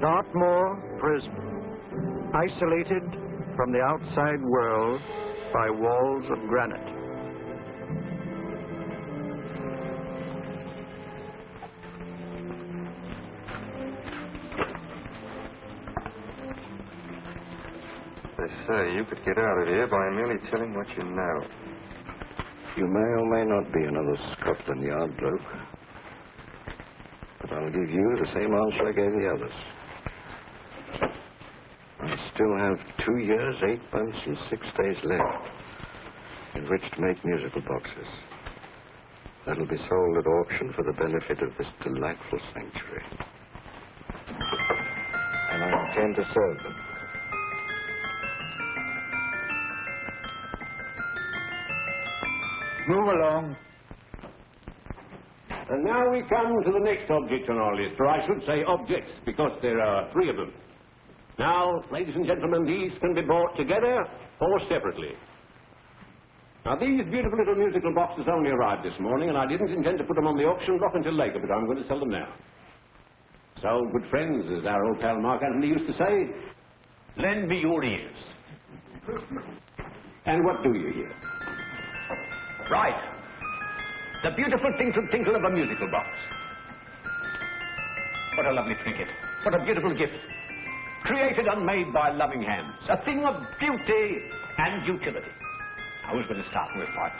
Dartmoor prison, isolated from the outside world by walls of granite. They say you could get out of here by merely telling what you know. You may or may not be another Scotland Yard bloke. But I'll give you the same answer I gave the others. I still have 2 years, 8 months, and 6 days left in which to make musical boxes. That'll be sold at auction for the benefit of this delightful sanctuary. And I intend to serve them. Move along. And now we come to the next object on our list, or I should say objects, because there are 3 of them. Now, ladies and gentlemen, these can be bought together or separately. Now, these beautiful little musical boxes only arrived this morning, and I didn't intend to put them on the auction block until later, but I'm going to sell them now. So, good friends, as our old pal Mark Antony used to say, lend me your ears. And what do you hear? Right. The beautiful tinkle-tinkle of a musical box. What a lovely trinket. What a beautiful gift. Created and made by loving hands. A thing of beauty and utility. I was going to start with £5.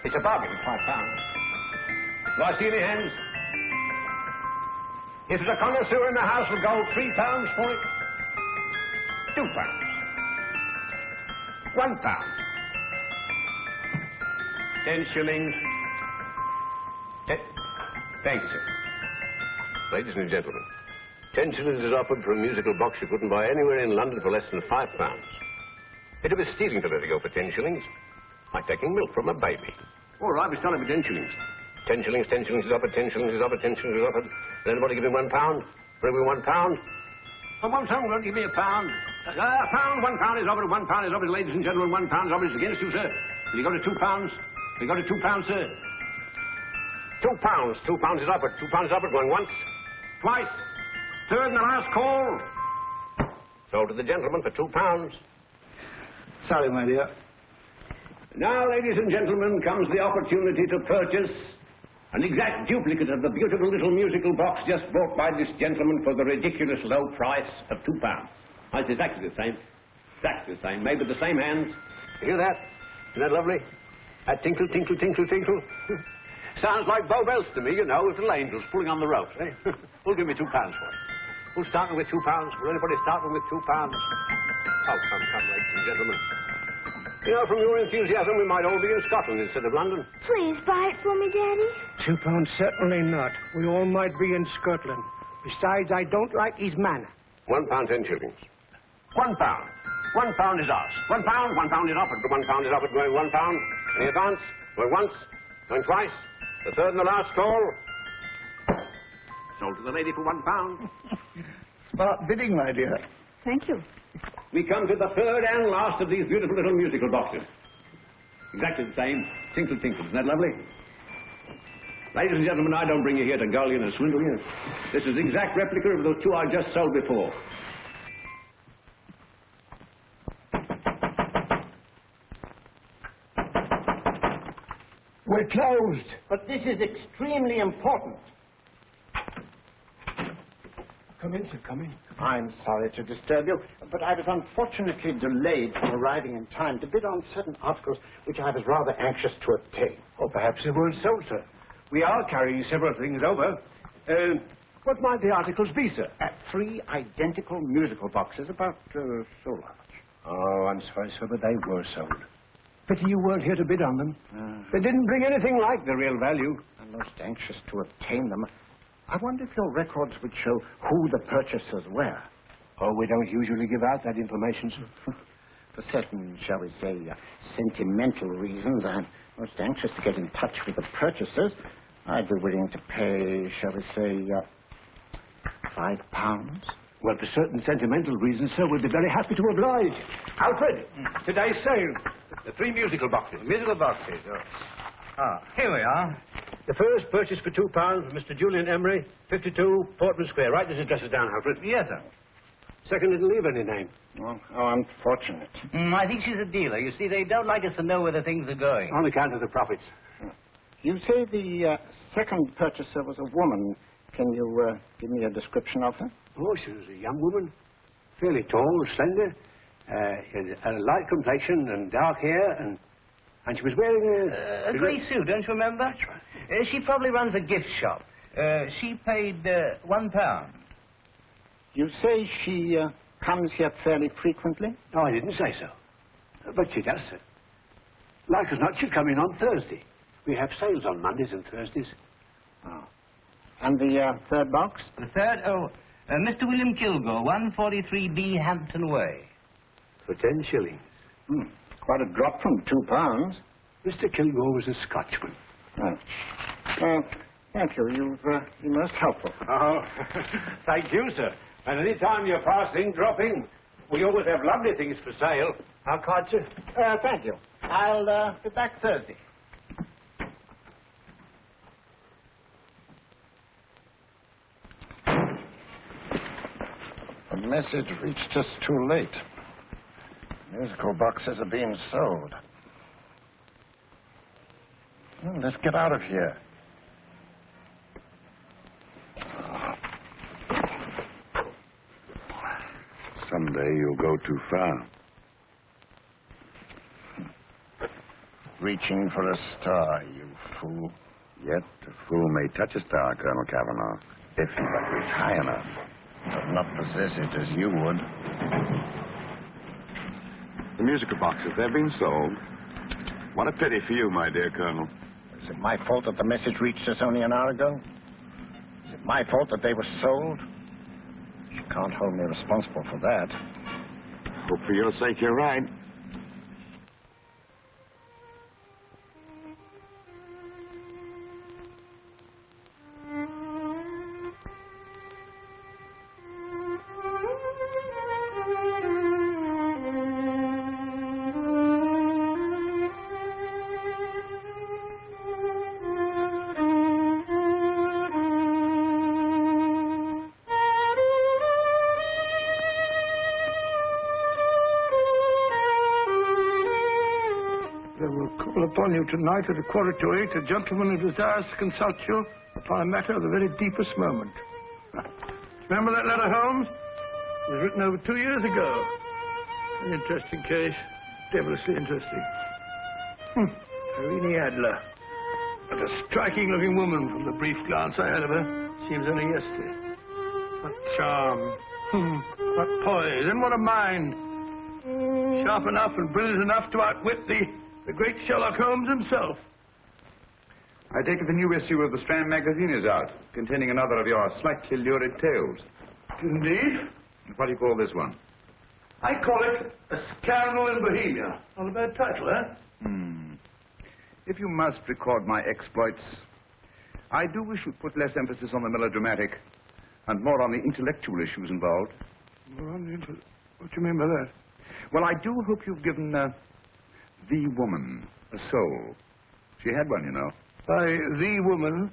It's a bargain, £5. Do I see any hands? If there's a connoisseur in the house, will go £3 for it. £2. £1. 10 shillings. Thank you, sir. Ladies and gentlemen, 10 shillings is offered for a musical box you couldn't buy anywhere in London for less than £5. It'd be stealing to let it go for 10 shillings. Like taking milk from a baby. All right, we're selling for 10 shillings. 10 shillings, 10 shillings is offered, 10 shillings is offered, 10 shillings is offered. Will anybody give me £1? For every £1? Oh, well, someone won't give me £1. £1 is offered, £1 is offered, ladies and gentlemen, £1 is offered against you, sir. Will you go to £2? Will you go to £2, sir? £2. £2 is offered. £2 is offered. Going once, twice, third and the last call. Sold to the gentleman for £2. Sorry, my dear. Now, ladies and gentlemen, comes the opportunity to purchase an exact duplicate of the beautiful little musical box just bought by this gentleman for the ridiculous low price of £2. Oh, it's exactly the same. Exactly the same. Made with the same hands. You hear that? Isn't that lovely? That tinkle, tinkle, tinkle, tinkle. Sounds like Bow Bells to me, you know, with little angels pulling on the ropes, eh? Who'll give me £2 for it? Who'll start me with £2? Will anybody start me with £2? Oh, come, ladies and gentlemen. You know, from your enthusiasm, we might all be in Scotland instead of London. Please buy it for me, Daddy. £2, certainly not. We all might be in Scotland. Besides, I don't like his manner. £1, 10 shillings. £1. £1 is ours. £1 is offered. £1 is offered. Going £1. Any advance? Going once. Going twice. The third and the last call. Sold to the lady for £1. Smart bidding, my dear. Thank you. We come to the third and last of these beautiful little musical boxes. Exactly the same. Tinkle, tinkle. Isn't that lovely? Ladies and gentlemen, I don't bring you here to gull you and swindle you. This is the exact replica of those 2 I just sold before. We're closed. But this is extremely important. Come in, sir, come in. I'm sorry to disturb you, but I was unfortunately delayed from arriving in time to bid on certain articles which I was rather anxious to obtain. Or perhaps they weren't sold, sir. We are carrying several things over. What might the articles be, sir? 3 identical musical boxes, about so large. Oh, I'm sorry, sir, but they were sold. Pity you weren't here to bid on them. They didn't bring anything like the real value. I'm most anxious to obtain them. I wonder if your records would show who the purchasers were. Oh, we don't usually give out that information, sir. For certain, shall we say, sentimental reasons, I'm most anxious to get in touch with the purchasers. I'd be willing to pay, shall we say, £5. Well, for certain sentimental reasons, sir, we'd be very happy to oblige. Alfred, today's sale. The 3 musical boxes. Musical boxes. Oh. Ah, here we are. The first purchase for £2 from Mr. Julian Emery, 52 Portman Square. Write these addresses down, Alfred. Yes, sir. Second didn't leave any name. Oh, how unfortunate. I think she's a dealer. You see, they don't like us to know where the things are going. On account of the profits. You say the second purchaser was a woman. Can you give me a description of her? Oh, she was a young woman. Fairly tall, slender. Had a light complexion and dark hair, and she was wearing a grey suit, don't you remember? That's right. She probably runs a gift shop. She paid £1. You say she comes here fairly frequently? No, I didn't say so. But she does, sir. Like as not, she'll come in on Thursday. We have sales on Mondays and Thursdays. Oh. And the third box? The third? Mr. William Kilgore, 143B Hampton Way. For 10 shillings. Quite a drop from £2. Mr. Kilgore was a Scotchman. Oh. Thank you. You've been most helpful. Oh, thank you, sir. And any time you're passing, dropping, we always have lovely things for sale. How kind, sir? Thank you. I'll be back Thursday. The message reached us too late. Musical boxes are being sold. Well, let's get out of here. Someday you'll go too far. Reaching for a star, you fool. Yet a fool may touch a star, Colonel Cavanaugh, if he but reach high enough. But not possess it as you would. The musical boxes, they're being sold. What a pity for you, my dear Colonel. Is it my fault that the message reached us only an hour ago? Is it my fault that they were sold? You can't hold me responsible for that. Hope for your sake you're right. Upon you tonight at 7:45, a gentleman who desires to consult you upon a matter of the very deepest moment. Remember that letter, Holmes? It was written over 2 years ago. An interesting case. Devilishly interesting. Irene Adler. What a striking-looking woman from the brief glance I had of her. Seems only yesterday. What charm. What poise. And what a mind. Sharp enough and brilliant enough to outwit the great Sherlock Holmes himself. I take it the new issue of the Strand magazine is out, containing another of your slightly lurid tales. Indeed. What do you call this one? I call it A Scandal in Bohemia. Not a bad title, eh? If you must record my exploits, I do wish you'd put less emphasis on the melodramatic and more on the intellectual issues involved. What do you mean by that? Well, I do hope you've given the woman a soul. She had one, you know. By the woman,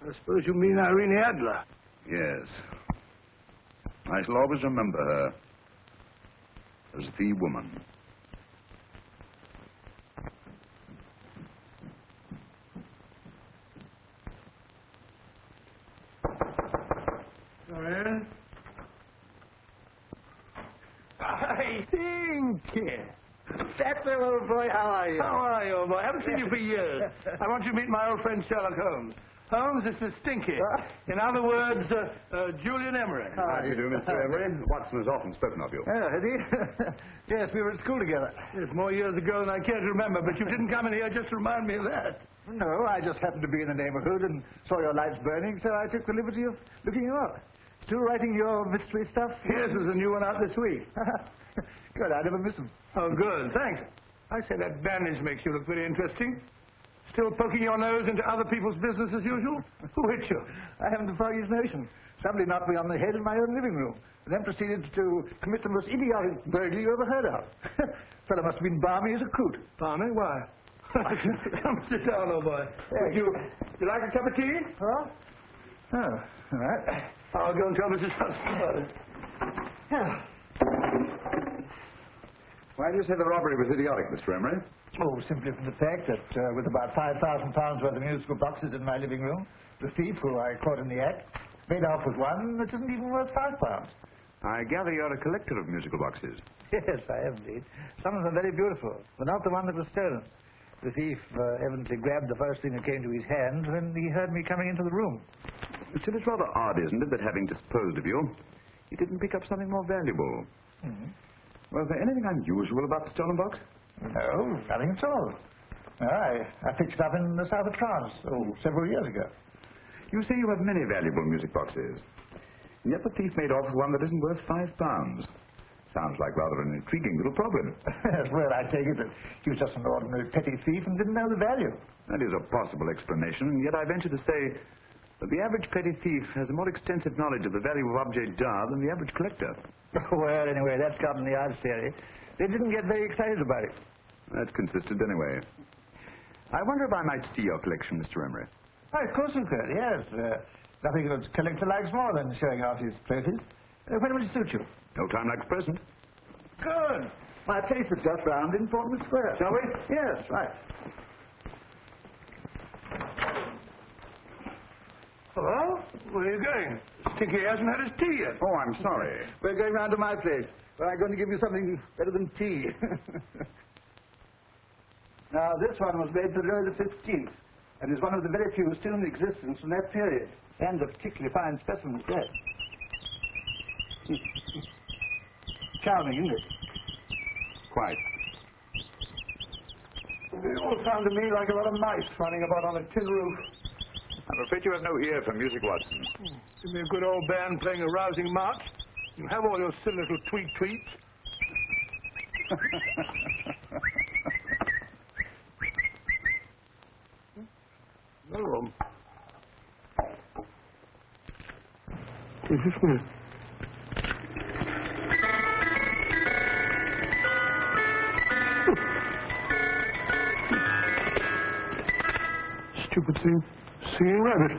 I suppose you mean Irene Adler. Yes. I shall always remember her as the woman. Dorian? I think. Dapper, old boy, how are you? How are you, old boy? I haven't seen you for years. I want you to meet my old friend Sherlock Holmes. Holmes, this is Stinky. In other words, Julian Emery. How do you do, Mr. Emery? Watson has often spoken of you. Oh, has he? Yes, we were at school together. It's more years ago than I care to remember, but you didn't come in here just to remind me of that. No, I just happened to be in the neighborhood and saw your lights burning, so I took the liberty of looking you up. Still writing your mystery stuff? Yes, there's a new one out this week. Good, I never miss them. Oh, good, thanks. I say that bandage makes you look very interesting. Still poking your nose into other people's business as usual? Who hit you? I haven't the foggiest notion. Somebody knocked me on the head in my own living room, and then proceeded to commit the most idiotic burglary you ever heard of. Fellow must have been balmy as a coot. Balmy? Why? Come sit down, old boy. Would you like a cup of tea? Huh? Oh, all right. I'll go and tell Mrs. Hudson about it. Yeah. Why do you say the robbery was idiotic, Mr. Emery? Oh, simply from the fact that with about £5,000 worth of musical boxes in my living room, the thief, who I caught in the act, made off with one that isn't even worth £5. I gather you're a collector of musical boxes. Yes, I am indeed. Some of them very beautiful, but not the one that was stolen. The thief evidently grabbed the first thing that came to his hand when he heard me coming into the room. Still, it's rather odd, isn't it, that having disposed of you, he didn't pick up something more valuable. Mm-hmm. Was there anything unusual about the stolen box? No, nothing at all. I picked it up in the south of France, several years ago. You say you have many valuable music boxes. Yet the thief made off with one that isn't worth £5. Sounds like rather an intriguing little problem. Well, I take it that he was just an ordinary petty thief and didn't know the value. That is a possible explanation, and yet I venture to say that the average petty thief has a more extensive knowledge of the value of objets d'art than the average collector. Well, anyway, that's gotten the odds theory. They didn't get very excited about it. That's consistent anyway. I wonder if I might see your collection, Mr. Emery. Oh, of course you could, yes. Nothing a collector likes more than showing off his trophies. When will it suit you? No time like the present. Good. My place is just round in Portman Square. Shall we? Yes, right. Hello? Where are you going? Stinky hasn't had his tea yet. Oh, I'm sorry. We're going round to my place, where I'm going to give you something better than tea. Now, this one was made for Louis XV, and is one of the very few still in existence from that period, and a particularly fine specimen at that. Charming, isn't it? Quite. They all sound to me like a lot of mice running about on a tin roof. I'm afraid you have no ear for music, Watson. Give me a good old band playing a rousing march. You have all your silly little tweets. Oh. Is this me? Stupid thing. Singing rabbit.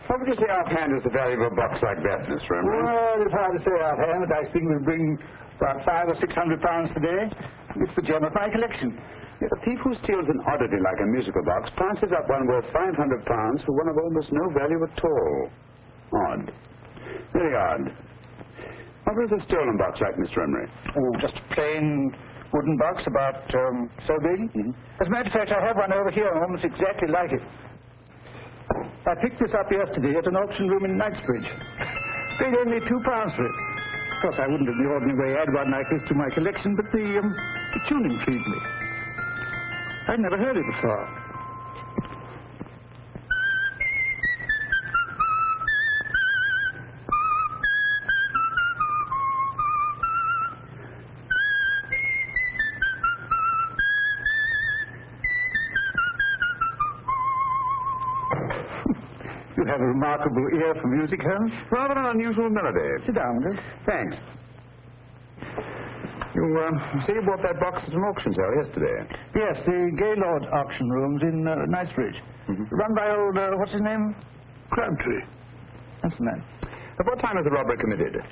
What would you say offhand is the value of a box like that, Mr. Emery? Well, it's hard to say offhand, but I think we'll bring about £500 or £600 today. It's the gem of my collection. Yet a thief who steals an oddity like a musical box passes up one worth £500 for one of almost no value at all. Odd. Very odd. What was the stolen box like, Mr. Emery? Oh, just a plain wooden box about so big. Mm-hmm. As a matter of fact, I have one over here almost exactly like it. I picked this up yesterday at an auction room in Knightsbridge. Paid only £2 for it. Of course, I wouldn't in the ordinary way add one like this to my collection, but the tune intrigued me. I'd never heard it before. You have a remarkable ear for music, Holmes. Rather an unusual melody. Sit down, Liz. Thanks. You say you bought that box at an auction sale yesterday? Yes, the Gaylord auction rooms in Knightsbridge. Mm-hmm. Run by old, what's his name? Crabtree. That's the man. At what time was the robbery committed?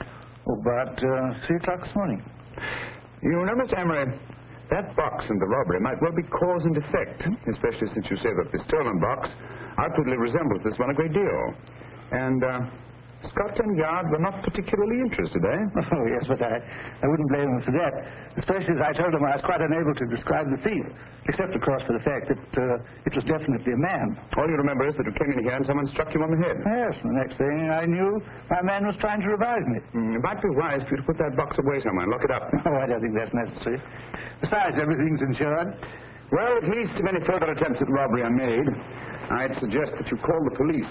Oh, about 3 o'clock this morning. You know, Mr. Emery, that box and the robbery might well be cause and effect, especially since you say that the stolen box outwardly resembles this one a great deal. And Scotland Yard were not particularly interested, eh? Oh, yes, but I wouldn't blame them for that. Especially as I told them I was quite unable to describe the thief, except, of course, for the fact that it was definitely a man. All you remember is that you came in here and someone struck you on the head. Yes, and the next thing I knew, my man was trying to revive me. It might be wise for you to put that box away somewhere and lock it up. Oh, I don't think that's necessary. Besides, everything's insured. Well, at least if any further attempts at robbery are made, I'd suggest that you call the police,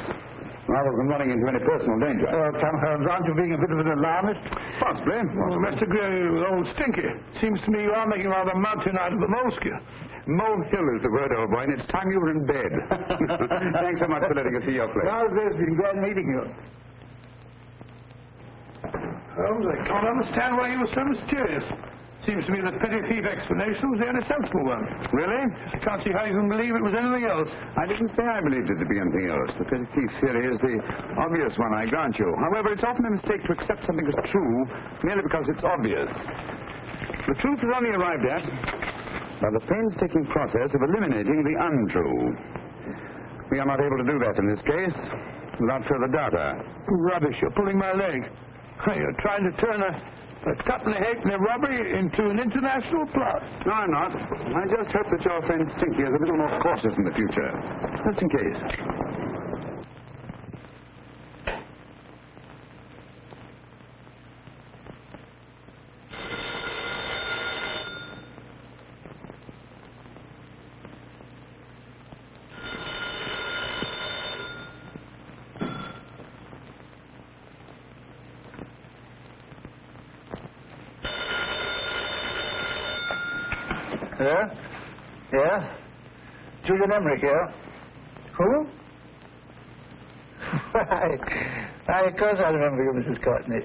rather than running into any personal danger. Oh, come, Holmes, aren't you being a bit of an alarmist? Possibly. Well, Mr. Gray, old Stinky. Seems to me you are making rather a mountain out of the moleskin. Molehill is the word, old boy, and it's time you were in bed. Thanks so much for letting us see your place. Well, it's been glad meeting you. Holmes, I can't understand why you were so mysterious. Seems to me the petty thief explanation was the only sensible one. Really? I can't see how you can believe it was anything else. I didn't say I believed it to be anything else. The petty thief theory is the obvious one, I grant you. However, it's often a mistake to accept something as true merely because it's obvious. The truth is only arrived at by the painstaking process of eliminating the untrue. We are not able to do that in this case without further data. Rubbish, you're pulling my leg. You're trying to turn a cut and a halfpenny robbery into an international plot. No, I'm not. I just hope that your friend Stinky is a little more cautious in the future. Just in case. Yeah? Julian Emmerich here. Who? Why, of course I remember you, Mrs. Courtney.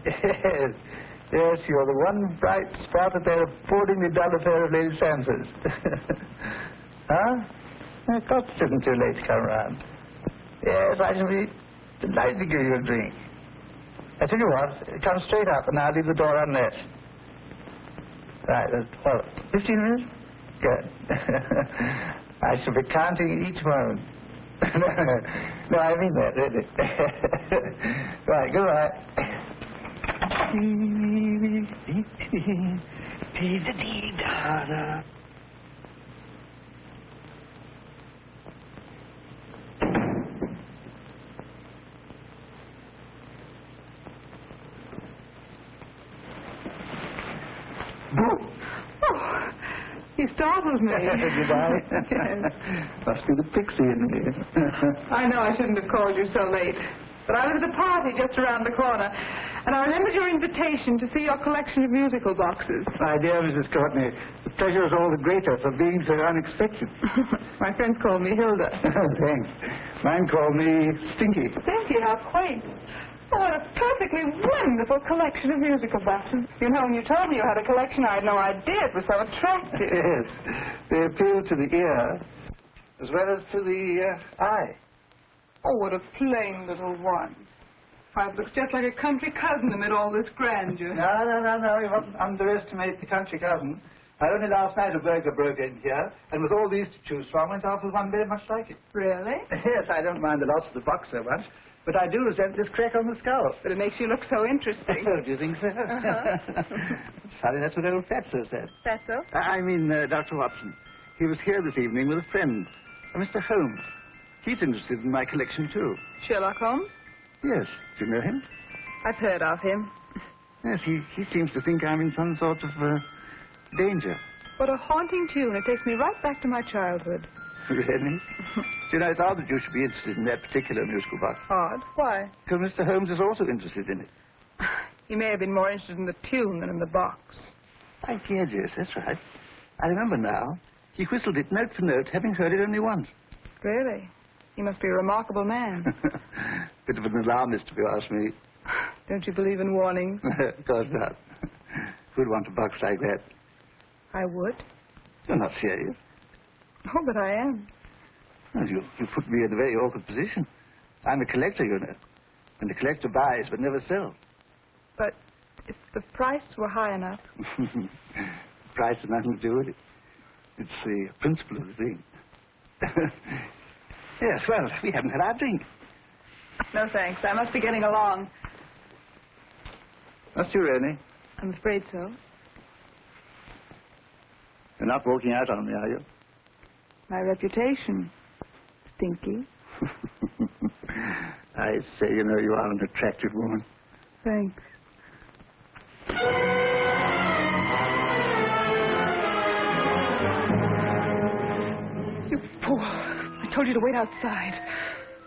Yes, you're the one bright spot at that appallingly dull affair of Lady Sansa's. Huh? Of course it isn't too late to come around. Yes, I shall be delighted to give you a drink. I tell you what, come straight up and I'll leave the door unlatched. Right, well, 15 minutes? Good. I shall be counting each moment. No, I mean that, really. Right, goodbye. You startled me. Did I? Yes. Must be the pixie in me. I know I shouldn't have called you so late. But I was at a party just around the corner, and I remembered your invitation to see your collection of musical boxes. My dear Mrs. Courtney, the pleasure is all the greater for being so unexpected. My friends call me Hilda. Thanks. Mine called me Stinky. Thank you, how quaint. Oh, what a perfectly wonderful collection of musical boxes. You know, when you told me you had a collection, I had no idea it was so attractive. Yes. They appeal to the ear as well as to the eye. Oh, what a plain little one. Why, it looks just like a country cousin amid all this grandeur. No. You mustn't underestimate the country cousin. Only last night a burglar broke in here, and with all these to choose from, went off with one very much like it. Really? Yes, I don't mind the loss of the box so much, but I do resent this crack on the skull. But it makes you look so interesting. Oh, do you think so? It's funny, that's what old Fatso said. Fatso? I mean, Dr. Watson. He was here this evening with a friend, Mr. Holmes. He's interested in my collection, too. Sherlock Holmes? Yes. Do you know him? I've heard of him. Yes, he seems to think I'm in some sort of danger. What a haunting tune. It takes me right back to my childhood. Really? Do you know, it's odd that you should be interested in that particular musical box. Odd? Why? Because Mr. Holmes is also interested in it. He may have been more interested in the tune than in the box. I guess, yes, that's right. I remember now. He whistled it note for note, having heard it only once. Really? He must be a remarkable man. Bit of an alarmist, if you ask me. Don't you believe in warnings? Of course not. Who'd want a box like that? I would. You're not serious. Oh, but I am. Well, you put me in a very awkward position. I'm a collector, you know. And the collector buys but never sells. But if the price were high enough... Price has nothing to do with it. It's the principle of the thing. Yes, well, we haven't had our drink. No, thanks. I must be getting along. Must you really? I'm afraid so. You're not walking out on me, are you? My reputation. Stinky. I say, you know, you are an attractive woman. Thanks. You fool. I told you to wait outside.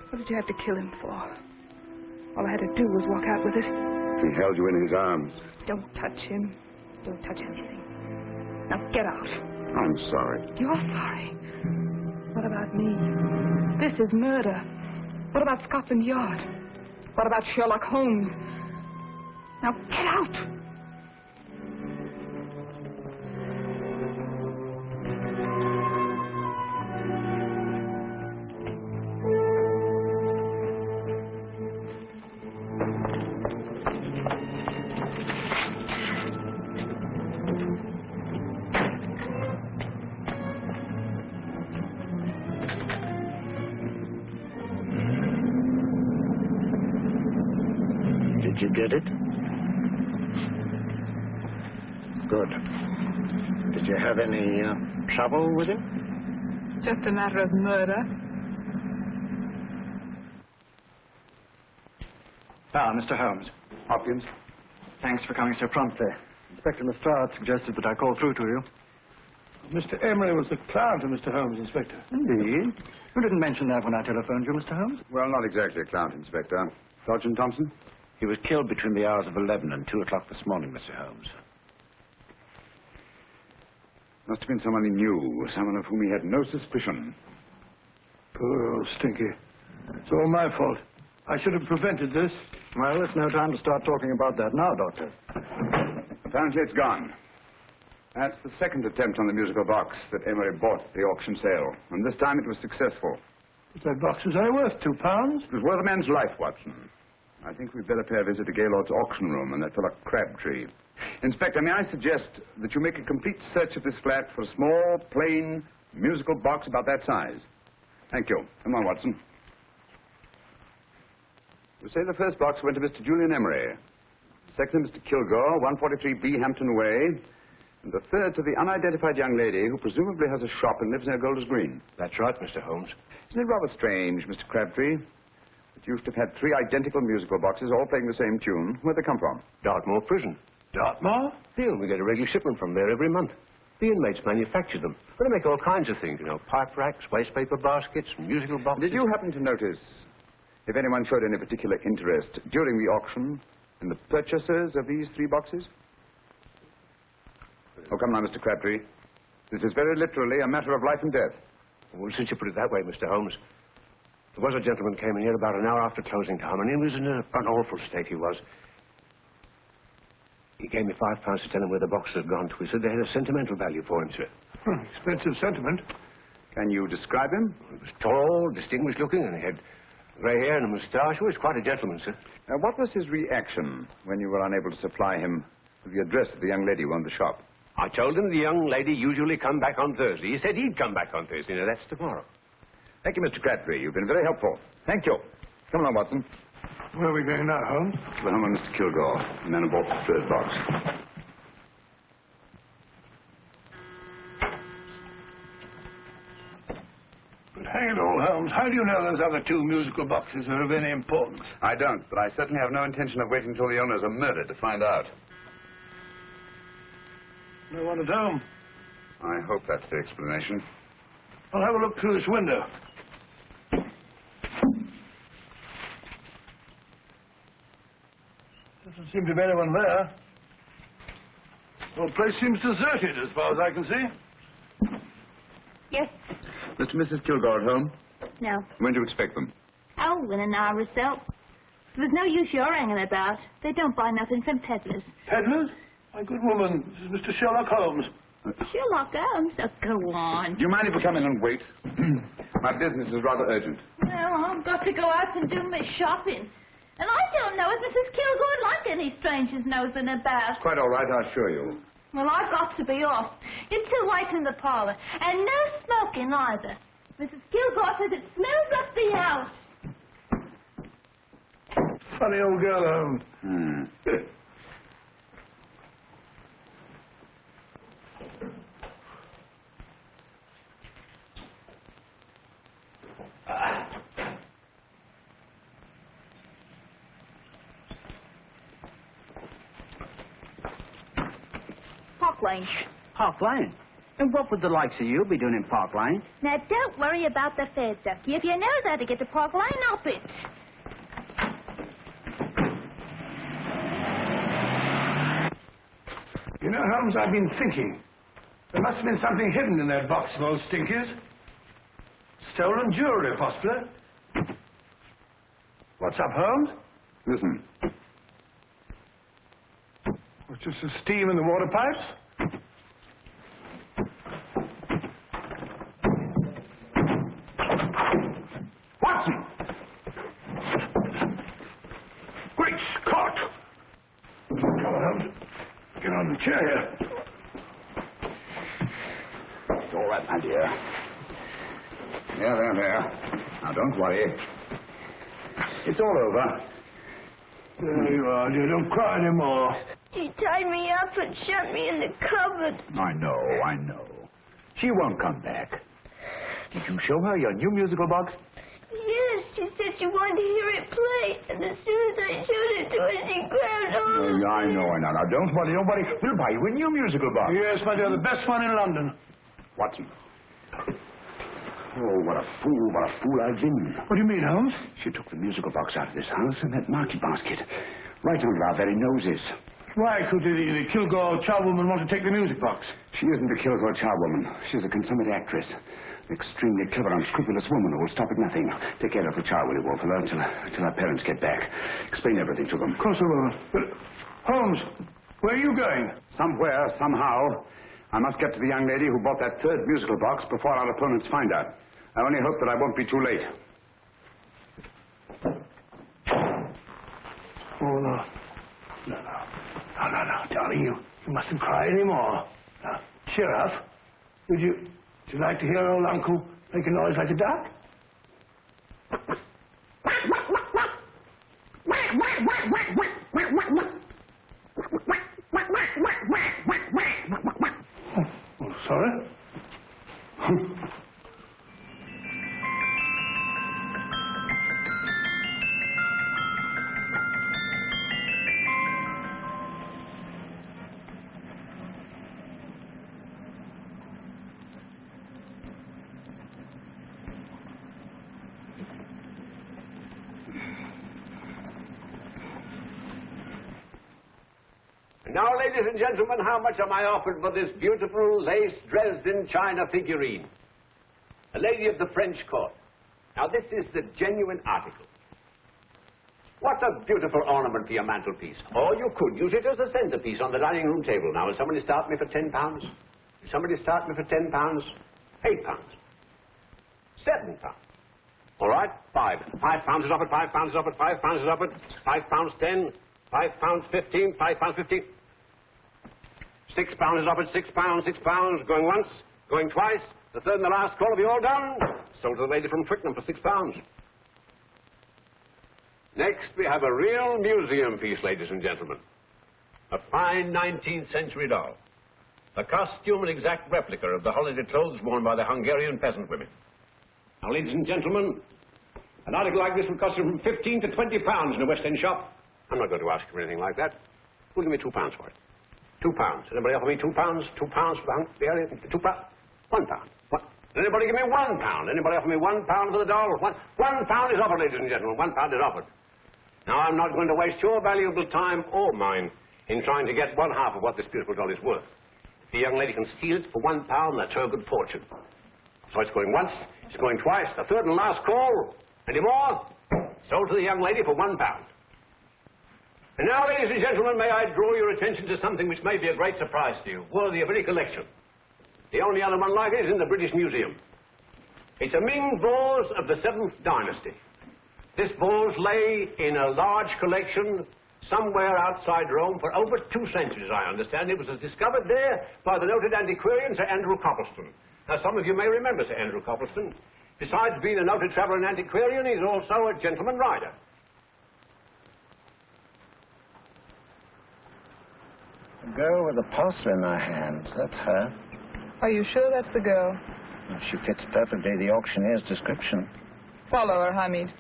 What did you have to kill him for? All I had to do was walk out with it. He held you in his arms. Don't touch him. Don't touch anything. Now get out. I'm sorry. You're sorry. What about me? This is murder. What about Scotland Yard? What about Sherlock Holmes? Now get out! you get it? Good. Did you have any trouble with him? Just a matter of murder. Mr. Holmes. Hopkins? Thanks for coming so promptly. Inspector Lestrade suggested that I call through to you. Mr. Emery was the client of Mr. Holmes, Inspector. Indeed. You didn't mention that when I telephoned you, Mr. Holmes. Well, not exactly a client, Inspector. Sergeant Thompson? He was killed between the hours of 11 and 2 o'clock this morning, Mr. Holmes. Must have been someone he knew, someone of whom he had no suspicion. Poor old Stinky. It's all my fault. I should have prevented this. Well, it's no time to start talking about that now, Doctor. Apparently it's gone. That's the second attempt on the musical box that Emery bought at the auction sale. And this time it was successful. But that box was only worth £2. It was worth a man's life, Watson. I think we'd better pay a visit to Gaylord's auction room and that fellow Crabtree. Inspector, may I suggest that you make a complete search of this flat for a small, plain, musical box about that size? Thank you. Come on, Watson. You say the first box went to Mr. Julian Emery. The second to Mr. Kilgore, 143B Hampton Way. And the third to the unidentified young lady who presumably has a shop and lives near Golders Green. That's right, Mr. Holmes. Isn't it rather strange, Mr. Crabtree, that you used to have had 3 identical musical boxes all playing the same tune? Where'd they come from? Dartmoor Prison. Dartmoor? Yeah, we get a regular shipment from there every month. The inmates manufacture them. Well, they make all kinds of things, you know, pipe racks, waste paper baskets, musical boxes. Did you happen to notice if anyone showed any particular interest during the auction in the purchasers of these 3 boxes? Oh, come now, Mr. Crabtree. This is very literally a matter of life and death. Well, since you put it that way, Mr. Holmes, there was a gentleman came in here about an hour after closing time, and he was in an awful state, he was. He gave me £5 to tell him where the boxes had gone to. He said they had a sentimental value for him, sir. Expensive sentiment. Can you describe him? He was tall, distinguished looking, and he had grey hair and a moustache. He was quite a gentleman, sir. What was his reaction when you were unable to supply him with the address of the young lady who owned the shop? I told him the young lady usually come back on Thursday. He said he'd come back on Thursday. Now, that's tomorrow. Thank you, Mr. Crabtree. You've been very helpful. Thank you. Come along, Watson. Where are we going now, Holmes? To the home of Mr. Kilgore, the man who bought the first box. But hang it all, Holmes, how do you know those other 2 musical boxes are of any importance? I don't, but I certainly have no intention of waiting until the owners are murdered to find out. No one at home. I hope that's the explanation. I'll have a look through this window. Doesn't seem to be anyone there. The whole place seems deserted as far as I can see. Yes. Mr. and Mrs. Kilgore at home? No. When do you expect them? Oh, in an hour or so. There's no use you're hanging about. They don't buy nothing from peddlers. Peddlers? My good woman, this is Mr. Sherlock Holmes. Sherlock Holmes? Oh, go on. Do you mind if we come in and wait? My business is rather urgent. Well, I've got to go out and do my shopping. And I don't know if Mrs. Kilgore'd like any strangers nosing about. Quite all right, I assure you. Well, I've got to be off. It's too late in the parlor. And no smoking either. Mrs. Kilgore says it smells up the house. Funny old girl, Holmes. Park Lane. Park Lane? And what would the likes of you be doing in Park Lane? Now, don't worry about the fare, Ducky. If you know how to get to Park Lane, up it. You know, Holmes, I've been thinking. There must have been something hidden in that box of old Stinky's. Stolen jewelry, possibly. What's up, Holmes? Listen. What's just the steam in the water pipes? Watson! Great Scott! Come on, Holmes. Get on the chair here. It's all right, my dear. There. Now, don't worry. It's all over. There you are, dear. Don't cry anymore. She tied me up and shut me in the cupboard. I know. She won't come back. Did you show her your new musical box? Yes, she said she wanted to hear it play, and as soon as I showed it to her, she grabbed hold of me. I know. Now, don't worry. We'll buy you a new musical box. Yes, my dear, the best one in London. Watson. Oh, what a fool I've been. What do you mean, Holmes? She took the musical box out of this house in that market basket, right under our very noses. Why could the Kilgore charwoman want to take the music box? She isn't a Kilgore charwoman. She's a consummate actress. An extremely clever, unscrupulous woman who will stop at nothing. Take care of the child, will you, Walter, until our parents get back. Explain everything to them. Of course I will. But, Holmes, where are you going? Somewhere, somehow. I must get to the young lady who bought that third musical box before our opponents find out. I only hope that I won't be too late. Oh, no. No, darling, you mustn't cry anymore. Now, cheer up. Would you like to hear old Uncle make a noise like a duck? Oh, sorry? Now, ladies and gentlemen, how much am I offered for this beautiful lace Dresden china figurine? A lady of the French court. Now, this is the genuine article. What a beautiful ornament for your mantelpiece. Or you could use it as a centerpiece on the dining room table. Now, will somebody start me for £10? Will somebody start me for £10? £8. £7. All right, £5. £5 is offered, £5 is offered, £5 is offered, £5, 10, £5, 15, £5, 15. £6 is offered, £6, going once, going twice, the third and the last call. Have you all done? Sold to the lady from Twickenham for £6. Next, we have a real museum piece, ladies and gentlemen. A fine 19th century doll. A costume and exact replica of the holiday clothes worn by the Hungarian peasant women. Now, ladies and gentlemen, an article like this would cost you from £15 to £20 in a West End shop. I'm not going to ask for anything like that. Who'll give me £2 for it? £2. Anybody offer me £2? £2 for the area? £2? £1. What? Anybody give me £1? Anybody offer me £1 for the doll? £1 is offered, ladies and gentlemen. £1 is offered. Now, I'm not going to waste your valuable time or mine in trying to get one half of what this beautiful doll is worth. If the young lady can steal it for £1, that's her good fortune. So it's going once, it's going twice, the third and last call. Any more? Sold to the young lady for £1. And now, ladies and gentlemen, may I draw your attention to something which may be a great surprise to you, worthy of any collection. The only other one like it is in the British Museum. It's a Ming vase of the 7th dynasty. This vase lay in a large collection somewhere outside Rome for over 2 centuries, I understand. It was discovered there by the noted antiquarian Sir Andrew Coppleston. Now, some of you may remember Sir Andrew Coppleston. Besides being a noted traveller and antiquarian, he's also a gentleman rider. The girl with the parcel in her hands, that's her. Are you sure that's the girl? She fits perfectly the auctioneer's description. Follow her, Hamid.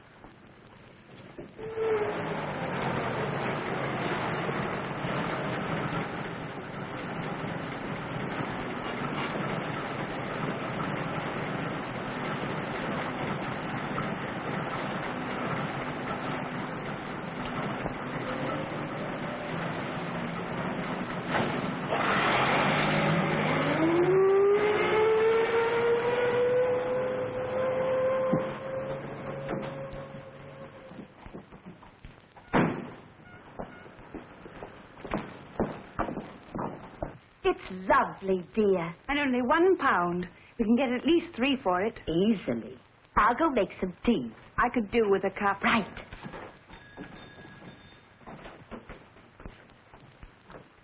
It's lovely, dear. And only £1. We can get at least 3 for it. Easily. I'll go make some tea. I could do with a cup. Right.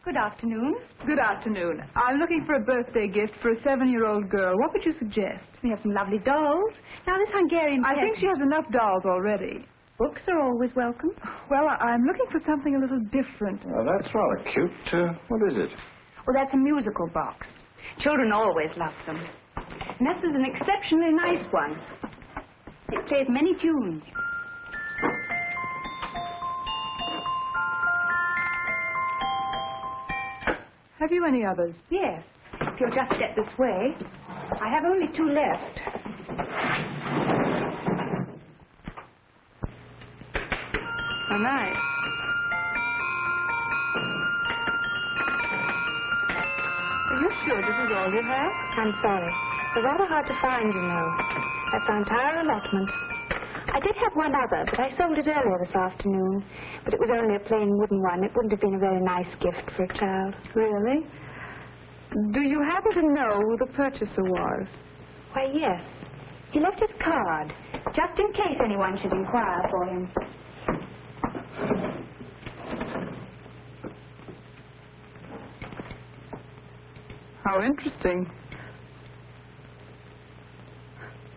Good afternoon. Good afternoon. I'm looking for a birthday gift for a 7-year-old girl. What would you suggest? We have some lovely dolls. Now, this Hungarian I think she has enough dolls already. Books are always welcome. Well, I'm looking for something a little different. Well, that's rather cute. What is it? Well, that's a musical box. Children always love them. And this is an exceptionally nice one. It plays many tunes. Have you any others? Yes. If you'll just step this way. I have only 2 left. Oh, nice. Are you sure this is all you have? I'm sorry. They're rather hard to find, you know. That's our entire allotment. I did have one other, but I sold it earlier this afternoon. But it was only a plain wooden one. It wouldn't have been a very nice gift for a child. Really? Do you happen to know who the purchaser was? Why, yes. He left his card, just in case anyone should inquire for him. How interesting.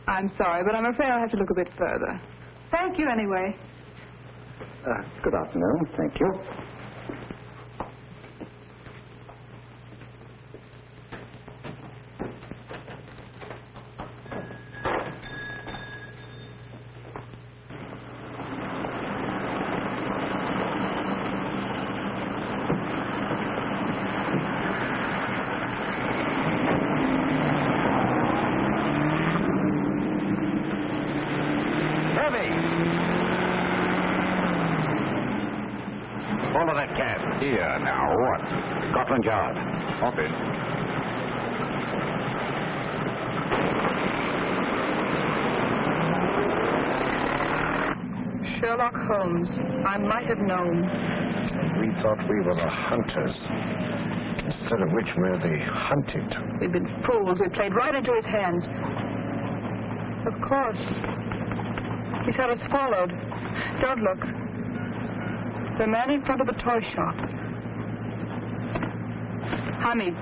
I'm sorry, but I'm afraid I'll have to look a bit further. Thank you anyway. Good afternoon. Thank you. Follow that cab. Here, now, what? Scotland Yard. Hop in. Sherlock Holmes. I might have known. We thought we were the hunters, instead of which we're the hunted. We've been fools. We played right into his hands. Of course. He's had us followed. Don't look. The man in front of the toy shop. Hamid.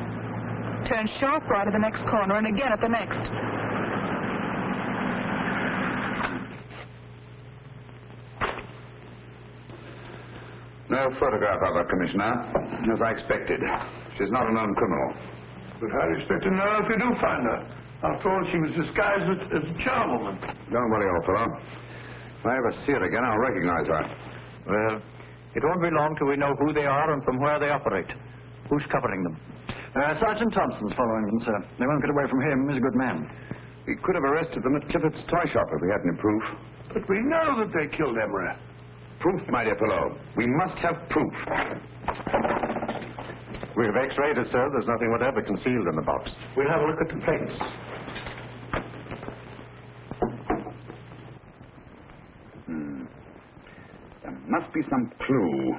Turn sharp right at the next corner and again at the next. No photograph of her, Commissioner. As I expected. She's not a known criminal. But how do you expect to know if you do find her? After all, she was disguised as a charwoman. Don't worry, old fellow. If I ever see her again, I'll recognize her. Well, it won't be long till we know who they are and from where they operate. Who's covering them? Sergeant Thompson's following them, sir. They won't get away from him. He's a good man. We could have arrested them at Clifford's toy shop if we had any proof. But we know that they killed Emery. Proof, my dear fellow. We must have proof. We've x-rayed it, sir. There's nothing whatever concealed in the box. We'll have a look at the plates. There must be some clue.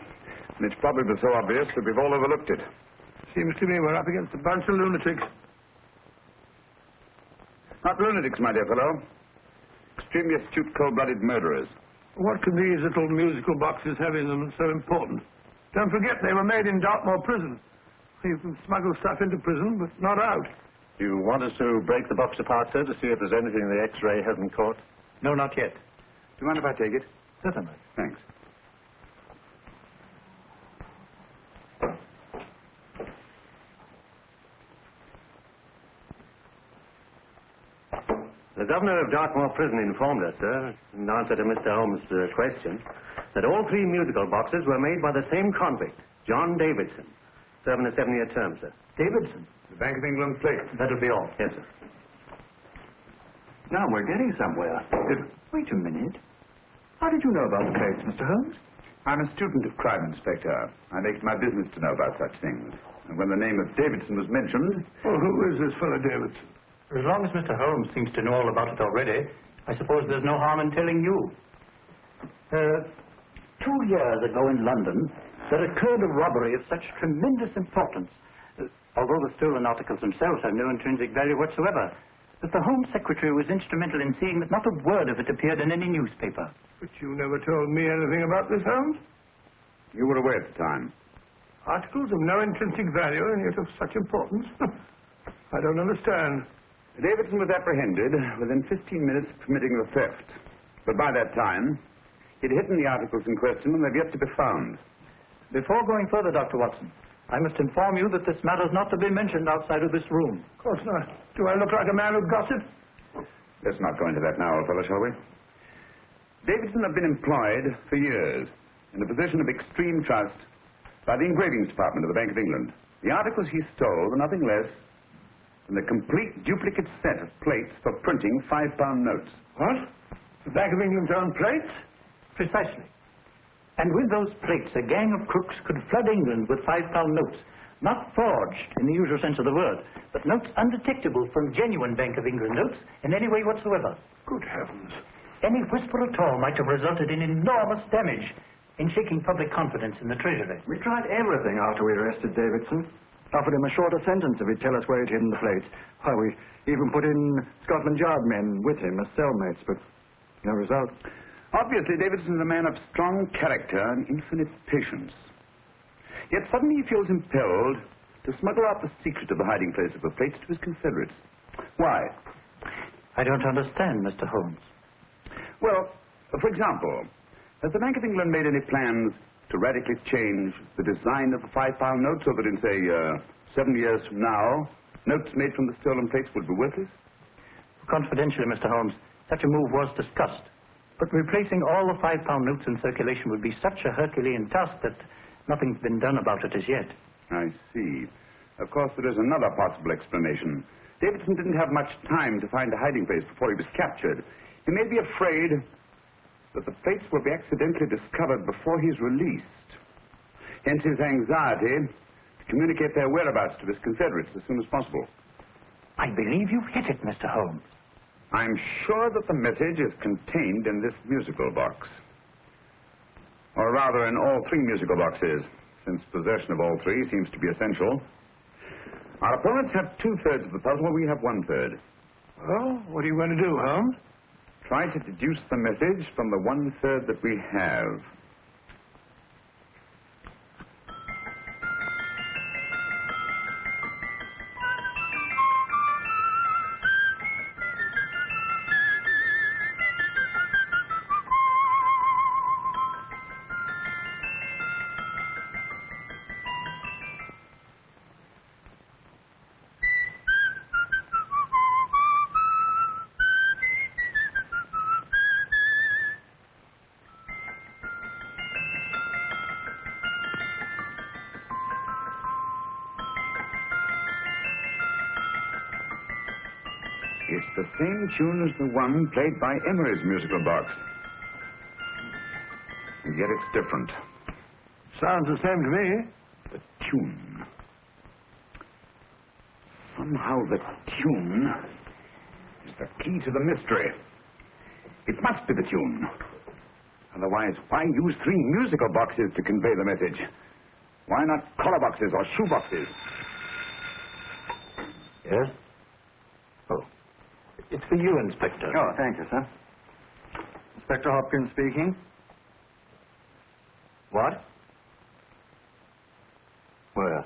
And it's probably so obvious that we've all overlooked it. Seems to me we're up against a bunch of lunatics. Not lunatics, my dear fellow. Extremely astute, cold-blooded murderers. What can these little musical boxes have in them that's so important? Don't forget they were made in Dartmoor prison. You can smuggle stuff into prison, but not out. You want us to break the box apart, sir, to see if there's anything the X-ray hasn't caught? No, not yet. Do you mind if I take it? Certainly. Thanks. The governor of Dartmoor Prison informed us, sir, in answer to Mr. Holmes' question, that all 3 musical boxes were made by the same convict, John Davidson, serving a 7-year term, sir. Davidson? The Bank of England plate. That'll be all. Yes, sir. Now we're getting somewhere. Wait a minute. How did you know about the plates, Mr. Holmes? I'm a student of crime, Inspector. I make it my business to know about such things. And when the name of Davidson was mentioned... Well, who is this fellow Davidson? As long as Mr. Holmes seems to know all about it already, I suppose there's no harm in telling you. 2 years ago in London, there occurred a robbery of such tremendous importance, although the stolen articles themselves have no intrinsic value whatsoever, that the Home Secretary was instrumental in seeing that not a word of it appeared in any newspaper. But you never told me anything about this, Holmes. You were away at the time. Articles of no intrinsic value and yet of such importance? I don't understand. Davidson was apprehended within 15 minutes of committing the theft. But by that time, He'd hidden the articles in question, and they've yet to be found. Before going further, Dr. Watson, I must inform you that this matter is not to be mentioned outside of this room. Of course not. Do I look like a man who gossip? Let's not go into that now, old fellow, shall we? Davidson had been employed for years in a position of extreme trust by the engravings department of the Bank of England. The articles he stole were nothing less than a complete duplicate set of plates for printing £5 notes. What? The Bank of England's own plates? Precisely. And with those plates, a gang of crooks could flood England with £5 notes. Not forged in the usual sense of the word, but notes undetectable from genuine Bank of England notes in any way whatsoever. Good heavens. Any whisper at all might have resulted in enormous damage in shaking public confidence in the Treasury. We tried everything after we arrested Davidson. Offered him a shorter sentence if he'd tell us where he'd hidden the plates. Why, we even put in Scotland Yard men with him as cellmates, but no result. Obviously, Davidson is a man of strong character and infinite patience. Yet suddenly he feels impelled to smuggle out the secret of the hiding place of the plates to his confederates. Why? I don't understand, Mr. Holmes. Well, for example, has the Bank of England made any plans to radically change the design of the £5 note so that in, say, 7 years from now, notes made from the stolen plates would be worthless? Confidentially, Mr. Holmes, such a move was discussed. But replacing all the £5 notes in circulation would be such a Herculean task that nothing's been done about it as yet. I see. Of course, there is another possible explanation. Davidson didn't have much time to find a hiding place before he was captured. He may be afraid that the plates will be accidentally discovered before he's released. Hence his anxiety to communicate their whereabouts to his confederates as soon as possible. I believe you've hit it, Mr. Holmes. I'm sure that the message is contained in this musical box. Or rather, in all 3 musical boxes, since possession of all 3 seems to be essential. Our opponents have 2/3 of the puzzle, we have 1/3. Well, what are you going to do, Holmes? Try to deduce the message from the 1/3 that we have. It's the same tune as the one played by Emery's musical box. And yet it's different. Sounds the same to me. The tune. Somehow the tune is the key to the mystery. It must be the tune. Otherwise, why use 3 musical boxes to convey the message? Why not collar boxes or shoe boxes? Yes? Oh. It's for you, Inspector. Oh, thank you, sir. Inspector Hopkins speaking. What? Where?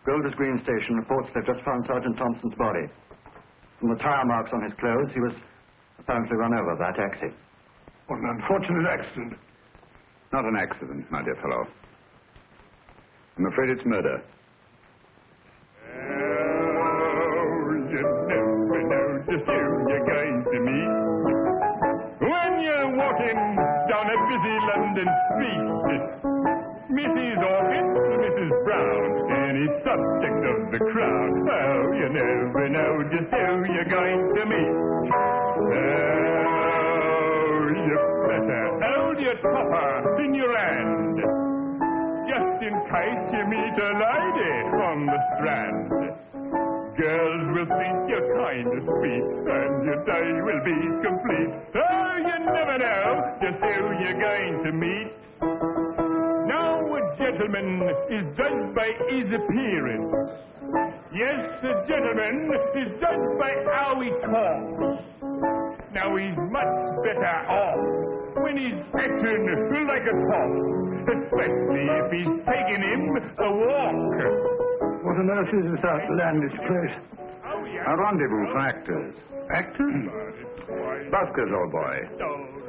Golders Green Station reports they've just found Sergeant Thompson's body. From the tire marks on his clothes, he was apparently run over by a taxi. What an unfortunate accident. Not an accident, my dear fellow. I'm afraid it's murder. You never know just who you're going to meet when you're walking down a busy London street. Mrs. Orchid, Mrs. Brown, any subject of the crowd. Oh, you never know just who you're going to meet. Oh, you better hold your topper in your hand, just in case you meet a lady on the Strand. Girls will think you're kind of sweet, and your day will be complete. Oh, you never know just who you're going to meet. Now a gentleman is judged by his appearance. Yes, a gentleman is judged by how he talks. Now he's much better off when he's acting like a top, especially if he's taking him a walk. What on earth is this outlandish place? A rendezvous for actors. Actors? Buskers, old boy.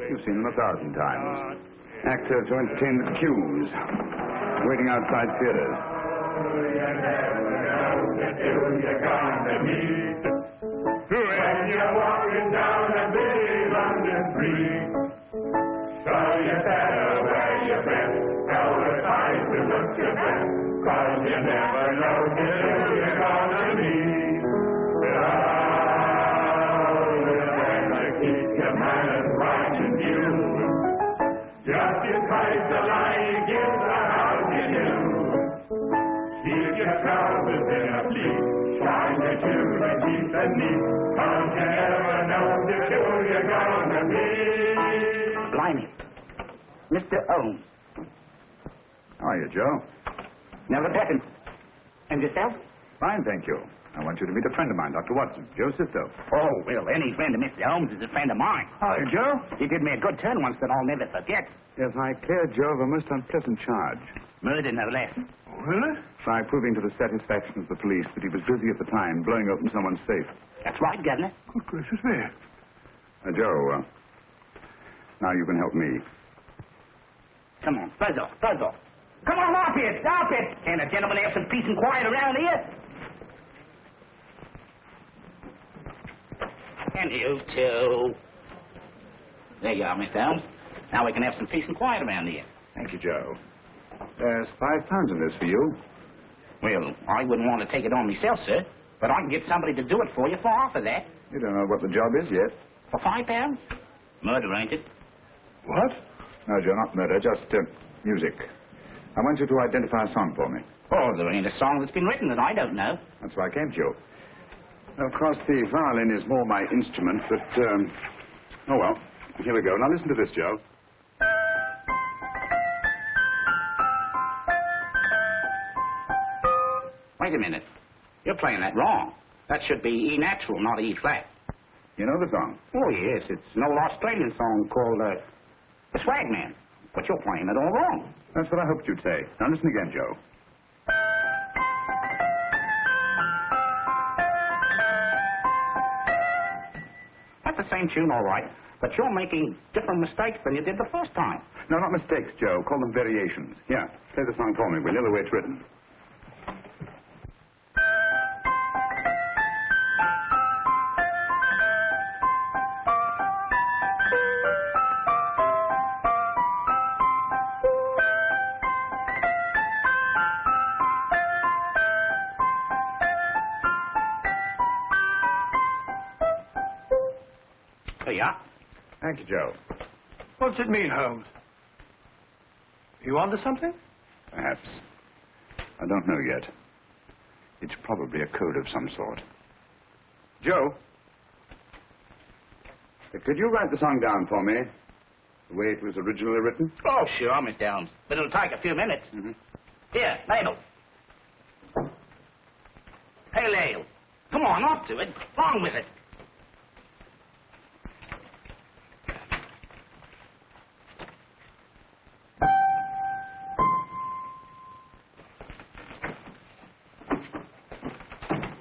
You've seen them 1,000 times. Actors who entertain the queues, waiting outside theaters. When you're walking down a busy London street, so you better wear your best, tell the time to look your best, 'cause you never know till you're gonna meet. Oh, you better keep your manners right in view. Just in case the lie you give the house you knew. Keep your trousers in a pleat, shine your shoes and keep them neat, 'cause you never know just who you're gonna meet. Blimey. Mr. Holmes. How are you, Joe? Never better. And yourself? Fine, thank you. I want you to meet a friend of mine, Dr. Watson, Joe Sisto. Oh, well, any friend of Mr. Holmes is a friend of mine. Hi, Joe. He did me a good turn once that I'll never forget. Yes, I cleared Joe of a most unpleasant charge. Murder, no less. Really? By proving to the satisfaction of the police that he was busy at the time blowing open someone's safe. That's right, Governor. Good gracious me. Joe, now you can help me. Come on, buzz off, buzz off. Come on, off it, stop it. Can't a gentleman have some peace and quiet around here? And you too. There you are, Mr. Holmes. Now we can have some peace and quiet around here. Thank you, Joe. There's £5 in this for you. Well, I wouldn't want to take it on myself, sir. But I can get somebody to do it for you for half of that. You don't know what the job is yet. For £5? Murder, ain't it? What? No, Joe, not murder, just music. I want you to identify a song for me. Oh, there ain't a song that's been written that I don't know. That's why I came to you. Of course, the violin is more my instrument, but, oh, well, here we go. Now listen to this, Joe. Wait a minute. You're playing that wrong. That should be E natural, not E flat. You know the song? Oh, yes. It's an old Australian song called, The Swag Man. But you're playing it all wrong. That's what I hoped you'd say. Now listen again, Joe. That's the same tune, all right. But you're making different mistakes than you did the first time. No, not mistakes, Joe. Call them variations. Here, play the song for me, will you, the way it's written. Yeah. Thank you, Joe. What's it mean, Holmes? You onto something? Perhaps. I don't know yet. It's probably a code of some sort. Joe? Could you write the song down for me? The way it was originally written? Oh, sure, Mr. Holmes. But it'll take a few minutes. Mm-hmm. Here, ladle. Hey, ladle. Come on, off to it. On with it.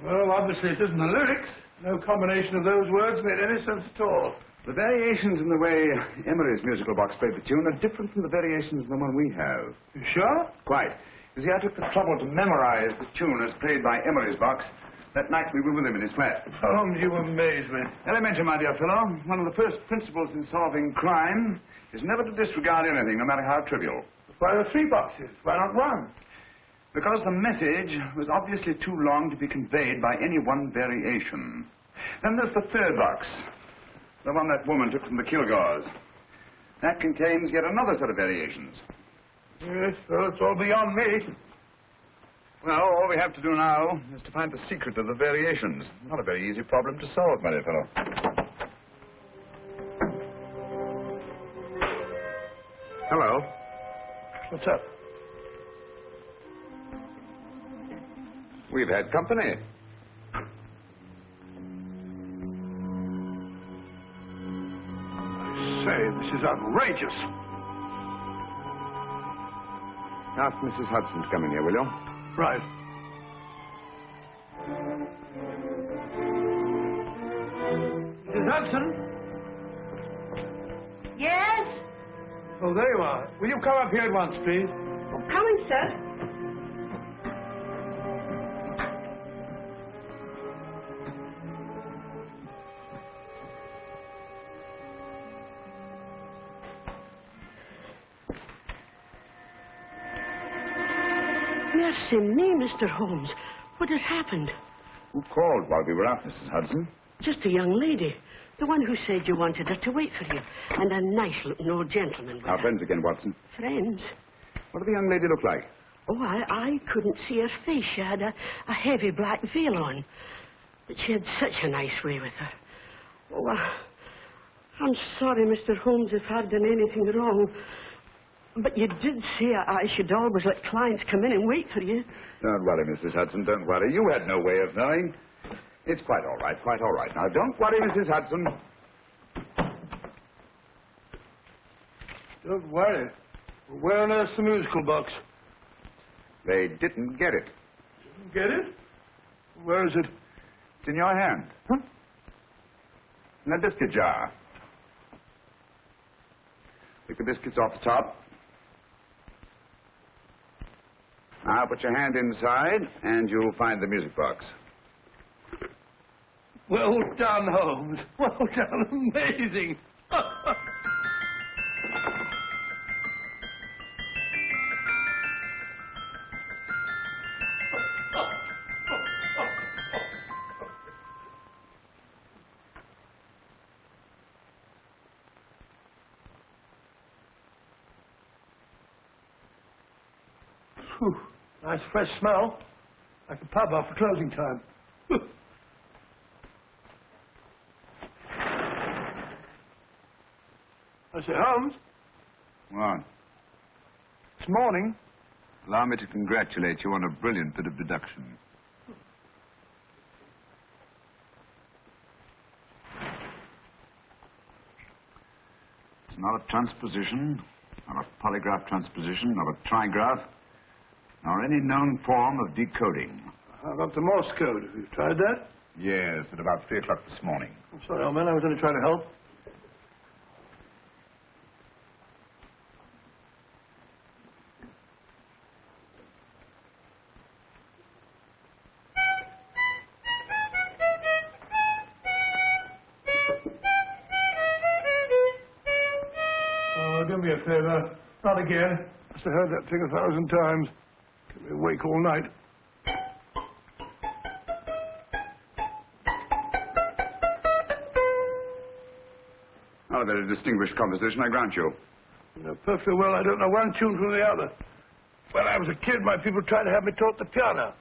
Well, obviously it isn't the lyrics. No combination of those words made any sense at all. The variations in the way Emery's musical box played the tune are different from the variations in the one we have. You sure? Quite. You see, I took the trouble to memorize the tune as played by Emery's box that night we were with him in his flat. Holmes, you amaze me. Elementary, my dear fellow. One of the first principles in solving crime is never to disregard anything, no matter how trivial. Why the 3 boxes? Why not 1? Because the message was obviously too long to be conveyed by any one variation. Then there's the 3rd box, the one that woman took from the Kilgores. That contains yet another set of variations. Yes, well, it's all beyond me. Well, all we have to do now is to find the secret of the variations. Not a very easy problem to solve, my dear fellow. Hello. What's up? We've had company. I say, this is outrageous. Ask Mrs. Hudson to come in here, will you? Right. Mrs. Hudson? Yes? Oh, there you are. Will you come up here at once, please? Oh, coming, sir. Mercy me, Mr. Holmes. What has happened? Who called while we were out, Mrs. Hudson? Just a young lady. The one who said you wanted her to wait for you. And a nice-looking old gentleman with Our her. friends again, Watson. Friends? What did the young lady look like? Oh, I couldn't see her face. She had a heavy black veil on. But she had such a nice way with her. Oh, I'm sorry, Mr. Holmes, if I've done anything wrong. But you did say I should always let clients come in and wait for you. Don't worry, Mrs. Hudson, don't worry. You had no way of knowing. It's quite all right, quite all right. Now, don't worry, Mrs. Hudson. Don't worry. Where on earth's the musical box? They didn't get it. Didn't get it? Where is it? It's in your hand. Huh? In that biscuit jar. Pick the biscuits off the top. Now put your hand inside, and you'll find the music box. Well done, Holmes. Well done. Amazing. Whew. Nice fresh smell. Like a pub after closing time. I say, Holmes. What? This morning. Allow me to congratulate you on a brilliant bit of deduction. It's not a transposition, not a polygraph transposition, not a trigraph, nor any known form of decoding. How about the Morse code? Have you tried that? Yes, at about 3 o'clock this morning. I'm sorry, old man. I was only trying to help. Oh, do me a favor. Not again. Must have heard that thing 1,000 times. Kept me awake all night. Oh, they're a distinguished composition, I grant you. You know perfectly well I don't know one tune from the other. When I was a kid, my people tried to have me taught the piano.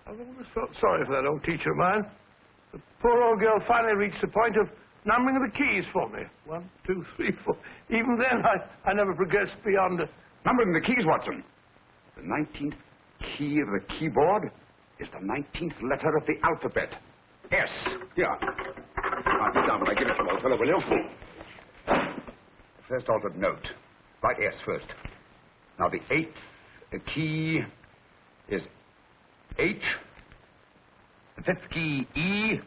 I've always felt sorry for that old teacher of mine. The poor old girl finally reached the point of numbering the keys for me. 1, 2, 3, 4. Even then, I never progressed beyond it. Numbering the keys, Watson. The 19th key of the keyboard is the 19th letter of the alphabet. S. Here. Write it down when I give it to you, old fellow, will you? First altered note. Write S first. Now, the 8th key is H. The 5th key, E.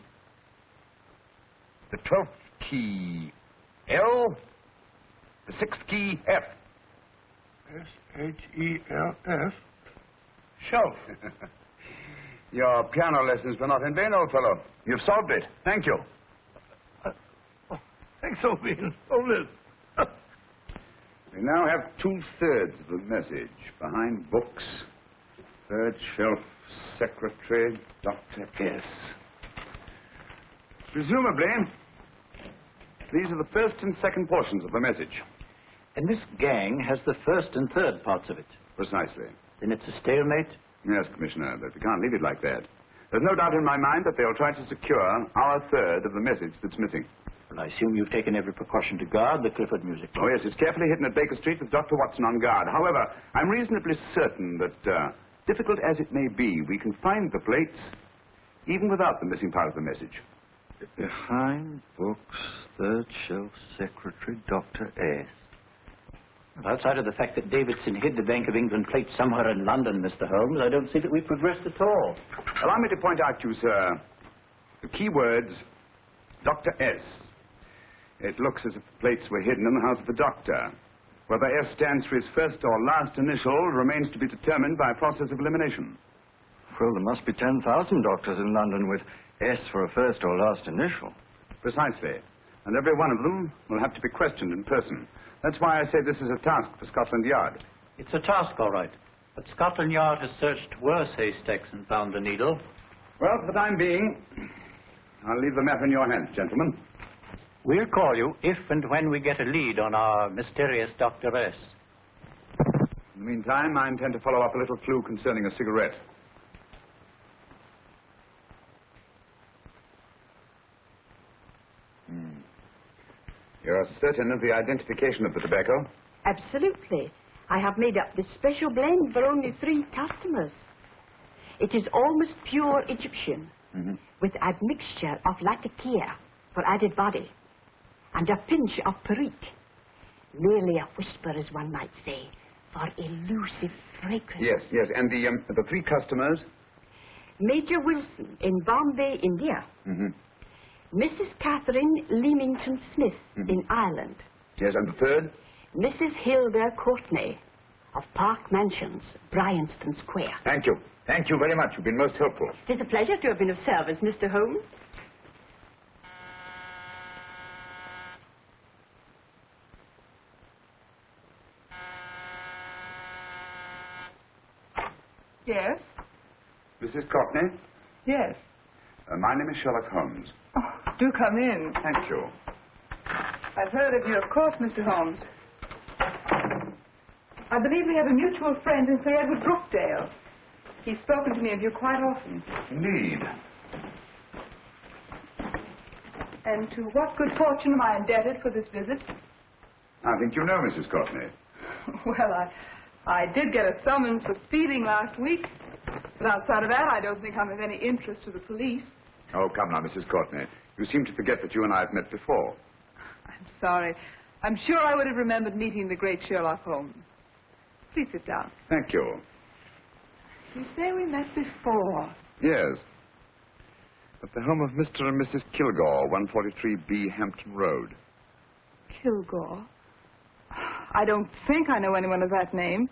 The 12th key, L. The 6th key, F. S-H-E-L-F. Shelf. Your piano lessons were not in vain, old fellow. You've solved it. Thank you. Thanks, old man. Hold it. We now have 2/3 of the message. Behind books, third shelf, secretary, Dr. S. Presumably, these are the first and second portions of the message. And this gang has the first and third parts of it. Precisely. Then it's a stalemate? Yes, Commissioner, but we can't leave it like that. There's no doubt in my mind that they'll try to secure our third of the message that's missing. Well, I assume you've taken every precaution to guard the Clifford music box. Oh, yes, it's carefully hidden at Baker Street with Dr. Watson on guard. However, I'm reasonably certain that, difficult as it may be, we can find the plates even without the missing part of the message. Behind books, third shelf, secretary, Dr. S. Outside of the fact that Davidson hid the Bank of England plate somewhere in London, Mr. Holmes, I don't see that we've progressed at all. Allow me to point out to you, sir, the key words, Dr. S. It looks as if the plates were hidden in the house of the doctor. Whether S stands for his first or last initial remains to be determined by a process of elimination. Well, there must be 10,000 doctors in London with S for a first or last initial. Precisely. And every one of them will have to be questioned in person. That's why I say this is a task for Scotland Yard. It's a task, all right. But Scotland Yard has searched worse haystacks and found the needle. Well, for the time being, I'll leave the map in your hands, gentlemen. We'll call you if and when we get a lead on our mysterious Dr. S. In the meantime, I intend to follow up a little clue concerning a cigarette. You're certain of the identification of the tobacco? Absolutely. I have made up this special blend for only 3 customers. It is almost pure Egyptian, with a mixture of latakia for added body, and a pinch of perique. Merely a whisper, as one might say, for elusive fragrance. Yes. And the 3 customers? Major Wilson in Bombay, India. Mrs. Catherine Leamington Smith in Ireland. Yes, and the 3rd? Mrs. Hilda Courtney of Park Mansions, Bryanston Square. Thank you. Thank you very much. You've been most helpful. It is a pleasure to have been of service, Mr. Holmes. Yes? Mrs. Courtney? Yes. My name is Sherlock Holmes. Oh, do come in. Thank you. I've heard of you, of course, Mr. Holmes. I believe we have a mutual friend in Sir Edward Brookdale. He's spoken to me of you quite often. Indeed. And to what good fortune am I indebted for this visit? I think you know Mrs. Courtney. Well, I did get a summons for speeding last week. But outside of that, I don't think I'm of any interest to the police. Oh, come now, Mrs. Courtney. You seem to forget that you and I have met before. I'm sorry. I'm sure I would have remembered meeting the great Sherlock Holmes. Please sit down. Thank you. You say we met before. Yes. At the home of Mr. and Mrs. Kilgore, 143B Hampton Road. Kilgore? I don't think I know anyone of that name.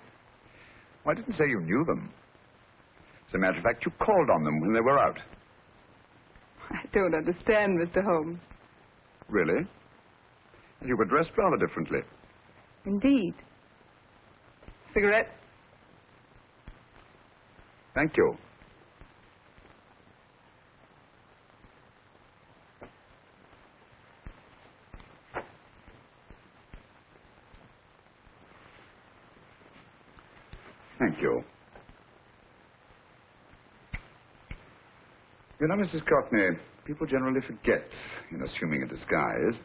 Well, I didn't say you knew them. As a matter of fact, you called on them when they were out. I don't understand, Mr. Holmes. Really? You were dressed rather differently. Indeed. Cigarette? Thank you. Thank you. You know, Mrs. Courtney, people generally forget in assuming a disguise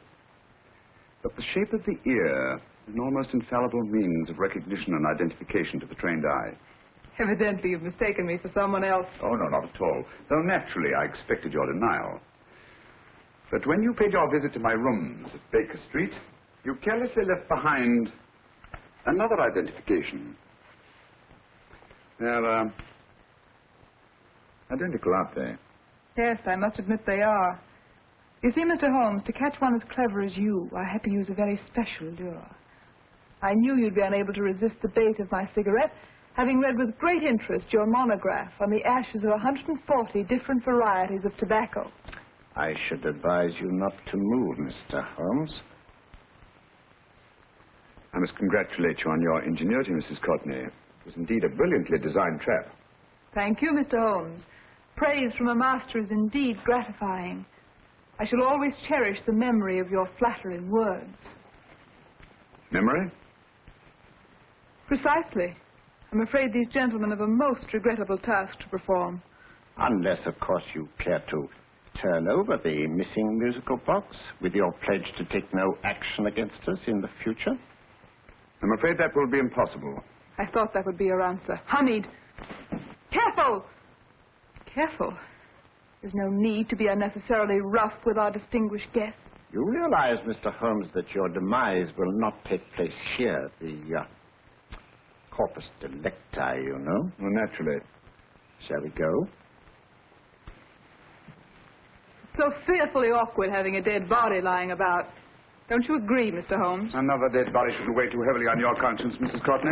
that the shape of the ear is an almost infallible means of recognition and identification to the trained eye. Evidently, you've mistaken me for someone else. Oh, no, not at all. Though naturally, I expected your denial. But when you paid your visit to my rooms at Baker Street, you carelessly left behind another identification. They're, identical, aren't they? Yes, I must admit they are. You see, Mr. Holmes, to catch one as clever as you, I had to use a very special lure. I knew you'd be unable to resist the bait of my cigarette, having read with great interest your monograph on the ashes of 140 different varieties of tobacco. I should advise you not to move, Mr. Holmes. I must congratulate you on your ingenuity, Mrs. Courtney. It was indeed a brilliantly designed trap. Thank you, Mr. Holmes. Praise from a master is indeed gratifying. I shall always cherish the memory of your flattering words. Memory? Precisely. I'm afraid these gentlemen have a most regrettable task to perform. Unless, of course, you care to turn over the missing musical box with your pledge to take no action against us in the future. I'm afraid that will be impossible. I thought that would be your answer. Hamid! Careful! Careful. There's no need to be unnecessarily rough with our distinguished guest. You realize, Mr. Holmes, that your demise will not take place here. The corpus delicti, you know. Well, naturally. Shall we go? It's so fearfully awkward having a dead body lying about. Don't you agree, Mr. Holmes? Another dead body shouldn't weigh too heavily on your conscience, Mrs. Courtney.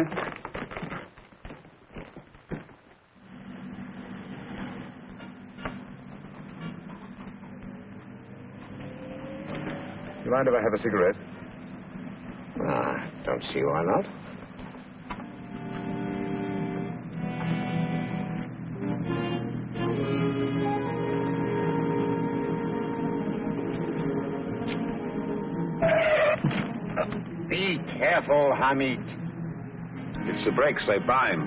You mind if I have a cigarette? Don't see why not. Be careful, Hamid. It's the brakes, they bind.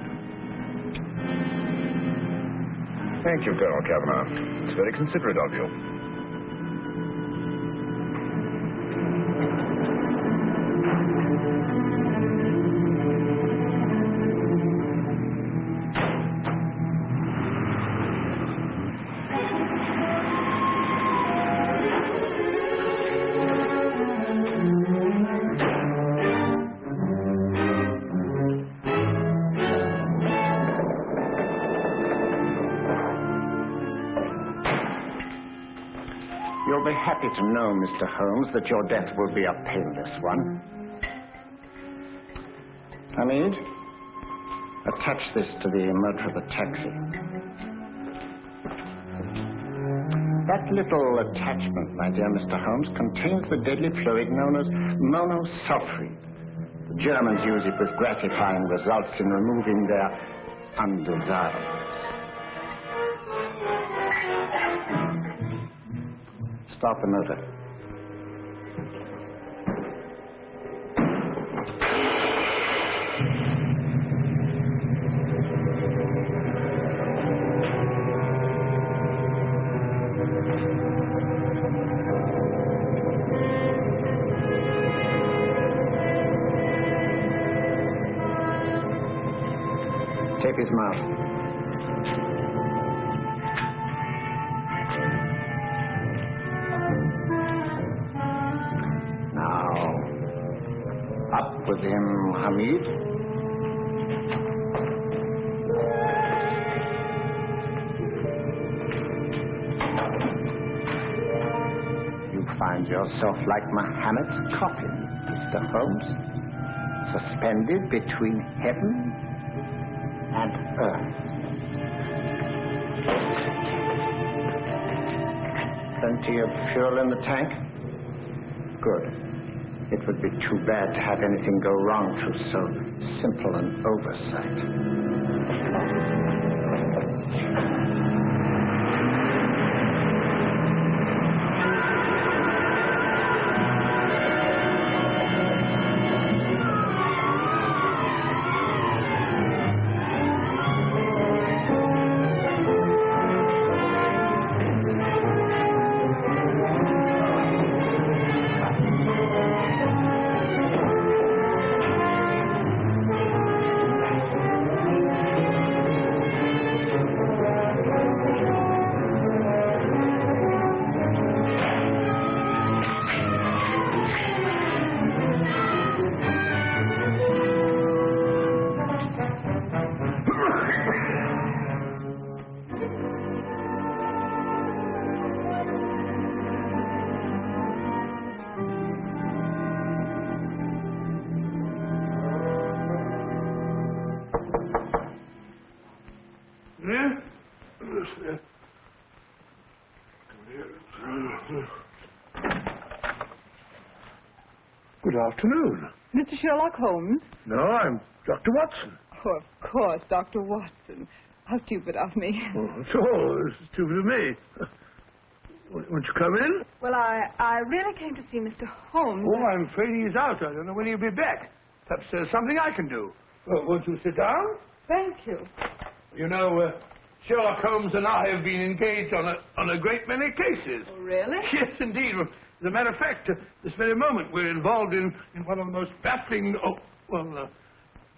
Thank you, Colonel Kavanagh. It's very considerate of you. You'll be happy to know, Mr. Holmes, that your death will be a painless one. Hamid, attach this to the motor of the taxi. That little attachment, my dear Mr. Holmes, contains the deadly fluid known as monosulfide. The Germans use it with gratifying results in removing their undesirables. Start the motor. Tape his mouth. Up with him, Hamid. You find yourself like Muhammad's coffin, Mr. Holmes, suspended between heaven and earth. Plenty of fuel in the tank? Good. It would be too bad to have anything go wrong through so simple an oversight. Good afternoon. Mr. Sherlock Holmes? No, I'm Dr. Watson. Oh, of course, Dr. Watson. How stupid of me. Oh, it's all stupid of me. Won't you come in? Well, I really came to see Mr. Holmes. Oh, I'm afraid he's out. I don't know when he'll be back. Perhaps there's something I can do. Won't you sit down? Thank you. You know, Sherlock Holmes and I have been engaged on a great many cases. Oh, really? Yes, indeed. As a matter of fact, this very moment we're involved in one of the most baffling... Oh, well,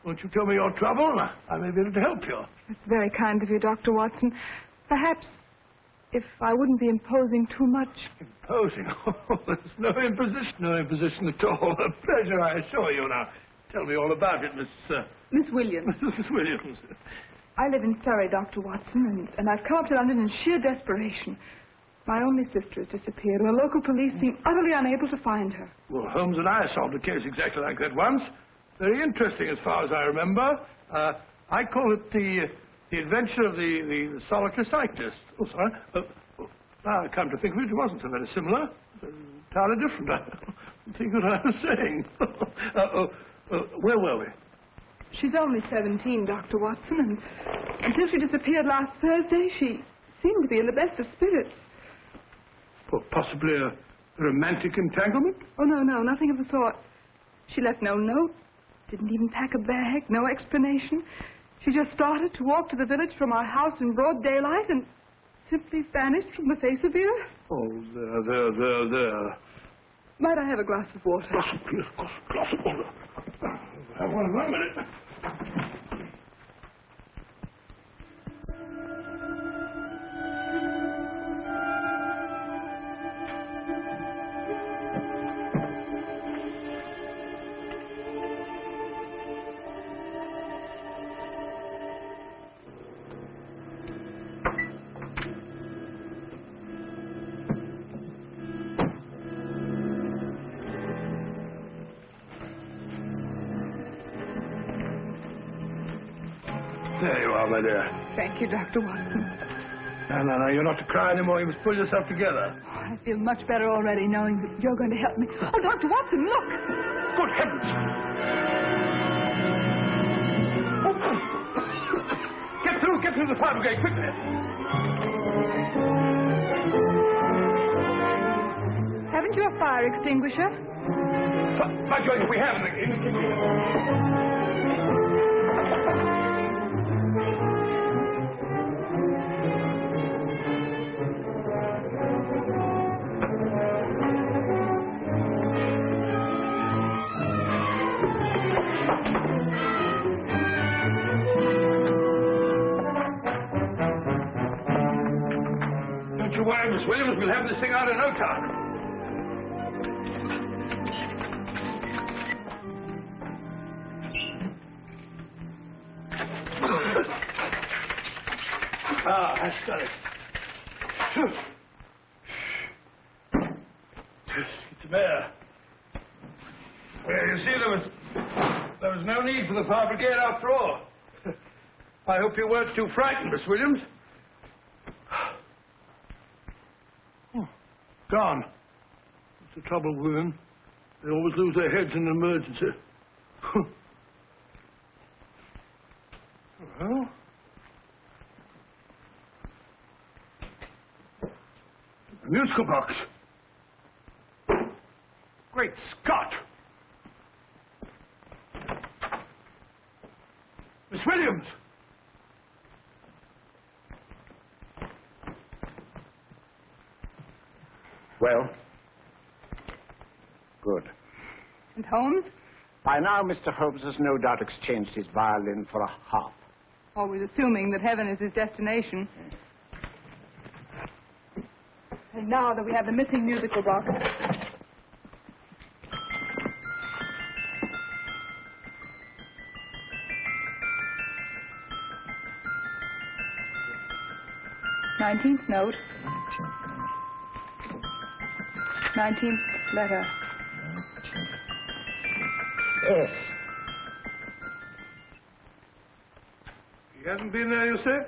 won't you tell me your trouble? I may be able to help you. That's very kind of you, Dr. Watson. Perhaps if I wouldn't be imposing too much. Imposing? Oh, there's no imposition at all. A pleasure, I assure you. Now, tell me all about it, Miss Williams. Mrs. Williams. I live in Surrey, Dr. Watson, and I've come up to London in sheer desperation. My only sister has disappeared, and the local police seem utterly unable to find her. Well, Holmes and I solved a case exactly like that once. Very interesting as far as I remember. I call it the adventure of the solitary cyclist. Oh, sorry. Now I come to think of it, it wasn't so very similar. Entirely different. I don't think what I was saying. Where were we? She's only 17, Dr. Watson, and until she disappeared last Thursday, she seemed to be in the best of spirits. Well, possibly a romantic entanglement? Oh, no, nothing of the sort. She left no note, didn't even pack a bag, no explanation. She just started to walk to the village from our house in broad daylight and simply vanished from the face of the earth. Oh, there. Might I have a glass of water? Glass of water. Have one minute. There you are, my dear. Thank you, Dr. Watson. No, you're not to cry anymore. You must pull yourself together. Oh, I feel much better already knowing that you're going to help me. Oh, Dr. Watson, look! Good heavens! Get through the fire brigade, quickly! Haven't you a fire extinguisher? By George, we have in the kitchen. Don't you worry, Miss Williams. We'll have this thing out in no time. That's got it. It's there. Well, you see, there was no need for the fire brigade after all. I hope you weren't too frightened, Miss Williams. Oh, gone. That's the trouble with women. They always lose their heads in an emergency. Well... a musical box. Great Scott! Miss Williams! Well? Good. And Holmes? By now, Mr. Holmes has no doubt exchanged his violin for a harp. Always assuming that heaven is his destination. And now that we have the missing musical box. '19th note. 19th letter. Yes. He hasn't been there, you say?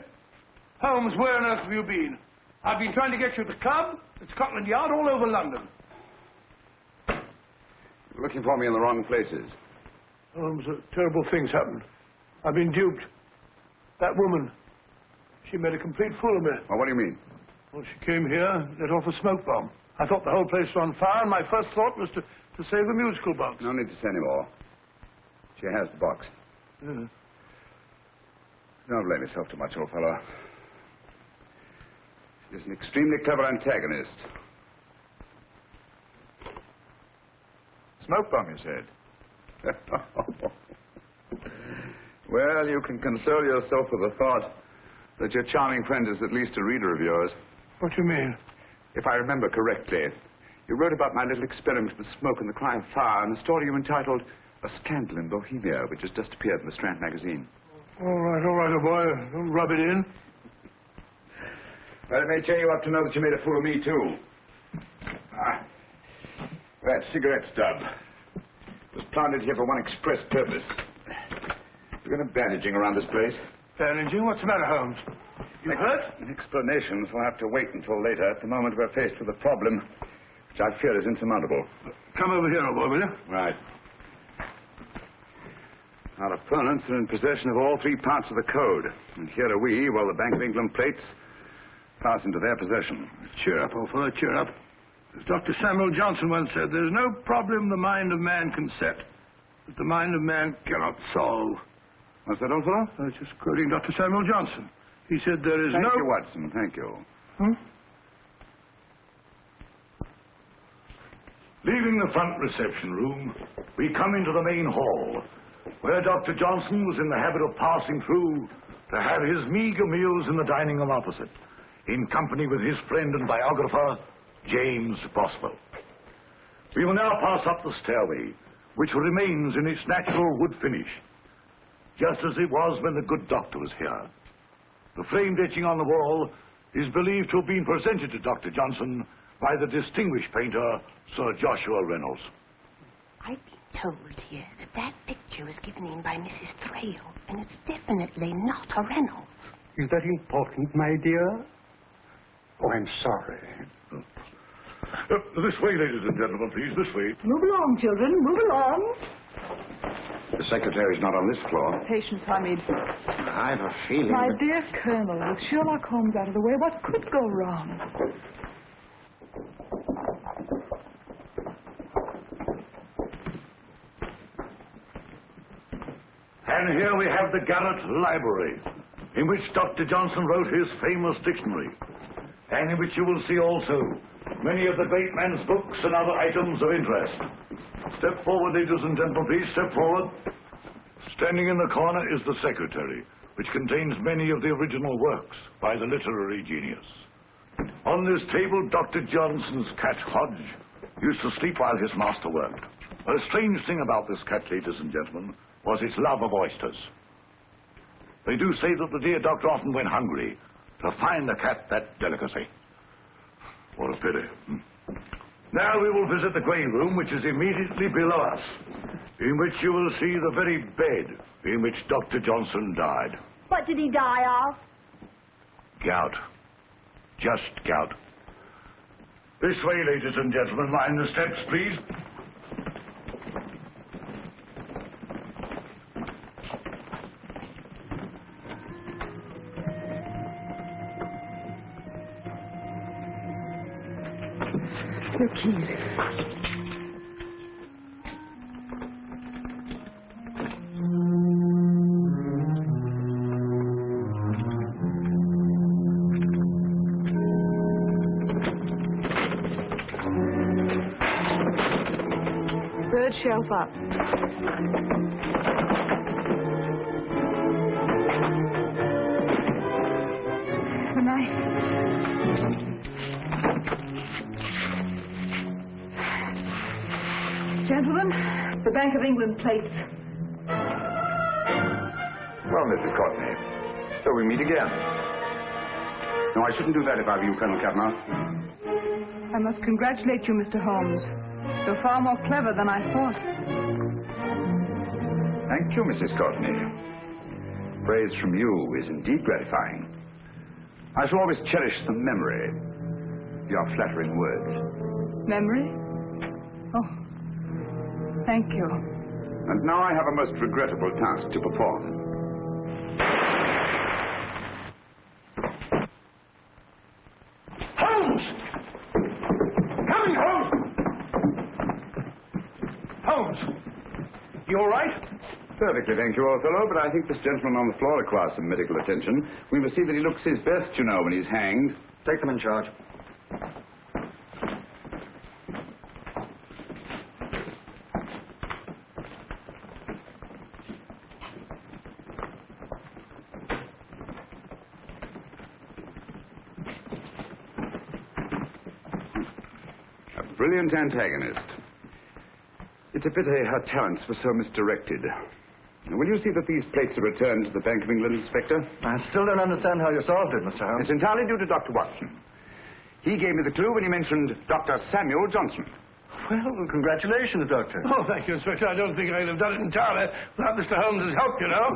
Holmes, where on earth have you been? I've been trying to get you at the club, at Scotland Yard, all over London. You're looking for me in the wrong places. Holmes, terrible things happened. I've been duped. That woman, she made a complete fool of me. Well, what do you mean? Well, she came here, let off a smoke bomb. I thought the whole place was on fire, and my first thought was to save the musical box. No need to say any more. She has the box. Yes. Don't blame yourself too much, old fellow. She's an extremely clever antagonist. Smoke bomb, you said? Well, you can console yourself with the thought that your charming friend is at least a reader of yours. What do you mean? If I remember correctly, you wrote about my little experiment with smoke and the cry of fire in a story you entitled A Scandal in Bohemia, which has just appeared in the Strand magazine. All right, old boy. Don't rub it in. Well, it may cheer you up to know that you made a fool of me, too. That cigarette stub was planted here for one express purpose. We're going to bandaging around this place. Bandaging? What's the matter, Holmes? You hurt? Explanations will have to wait until later. At the moment, we're faced with a problem which I fear is insurmountable. Come over here, old boy, will you? Right. Our opponents are in possession of all 3 parts of the code. And here are we, while the Bank of England plates pass into their possession. Cheer up, old fellow, cheer up. As Dr. Samuel Johnson once said, there's no problem the mind of man can set, that the mind of man cannot solve. What's that, old fellow? I was just quoting Dr. Samuel Johnson. He said there is Thank no... you, Watson. Thank you. Leaving the front reception room, we come into the main hall, where Dr. Johnson was in the habit of passing through to have his meager meals in the dining room opposite, in company with his friend and biographer, James Boswell. We will now pass up the stairway, which remains in its natural wood finish, just as it was when the good doctor was here. The framed etching on the wall is believed to have been presented to Dr. Johnson by the distinguished painter, Sir Joshua Reynolds. I've been told here that that picture was given in by Mrs. Thrale, and it's definitely not a Reynolds. Is that important, my dear? Oh, I'm sorry. This way, ladies and gentlemen, please, this way. Move along, children, move along. The secretary's not on this floor. Patience, Hamid. I've a feeling My that... dear Colonel, with Sherlock Holmes out of the way, what could go wrong? And here we have the Garrett Library, in which Dr. Johnson wrote his famous dictionary, and in which you will see also many of the great man's books and other items of interest. Step forward, ladies and gentlemen, please, step forward. Standing in the corner is the secretary, which contains many of the original works by the literary genius. On this table, Dr. Johnson's cat, Hodge, used to sleep while his master worked. A strange thing about this cat, ladies and gentlemen, was its love of oysters. They do say that the dear doctor often went hungry to find the cat that delicacy. What a pity. Now we will visit the grey room, which is immediately below us, in which you will see the very bed in which Dr. Johnson died. What did he die of? Gout. Just gout. This way, ladies and gentlemen. Mind the steps, please. Your keys. Third shelf up. The knife. Gentlemen, the Bank of England plates. Well, Mrs. Courtney, so we meet again. No, I shouldn't do that if I were you, Colonel Cavanaugh. I must congratulate you, Mr. Holmes. You're far more clever than I thought. Thank you, Mrs. Courtney. Praise from you is indeed gratifying. I shall always cherish the memory of your flattering words. Memory? Oh, thank you. And now I have a most regrettable task to perform. Holmes! Coming, Holmes! Holmes! You all right? Perfectly, thank you, old fellow, but I think this gentleman on the floor requires some medical attention. We must see that he looks his best, you know, when he's hanged. Take them in charge. A brilliant antagonist. It's a pity her talents were so misdirected. Will you see that these plates are returned to the Bank of England, Inspector? I still don't understand how you solved it, Mr. Holmes. It's entirely due to Dr. Watson. He gave me the clue when he mentioned Dr. Samuel Johnson. Well, congratulations, Doctor. Oh, thank you, Inspector. I don't think I could have done it entirely without Mr. Holmes' help, you know.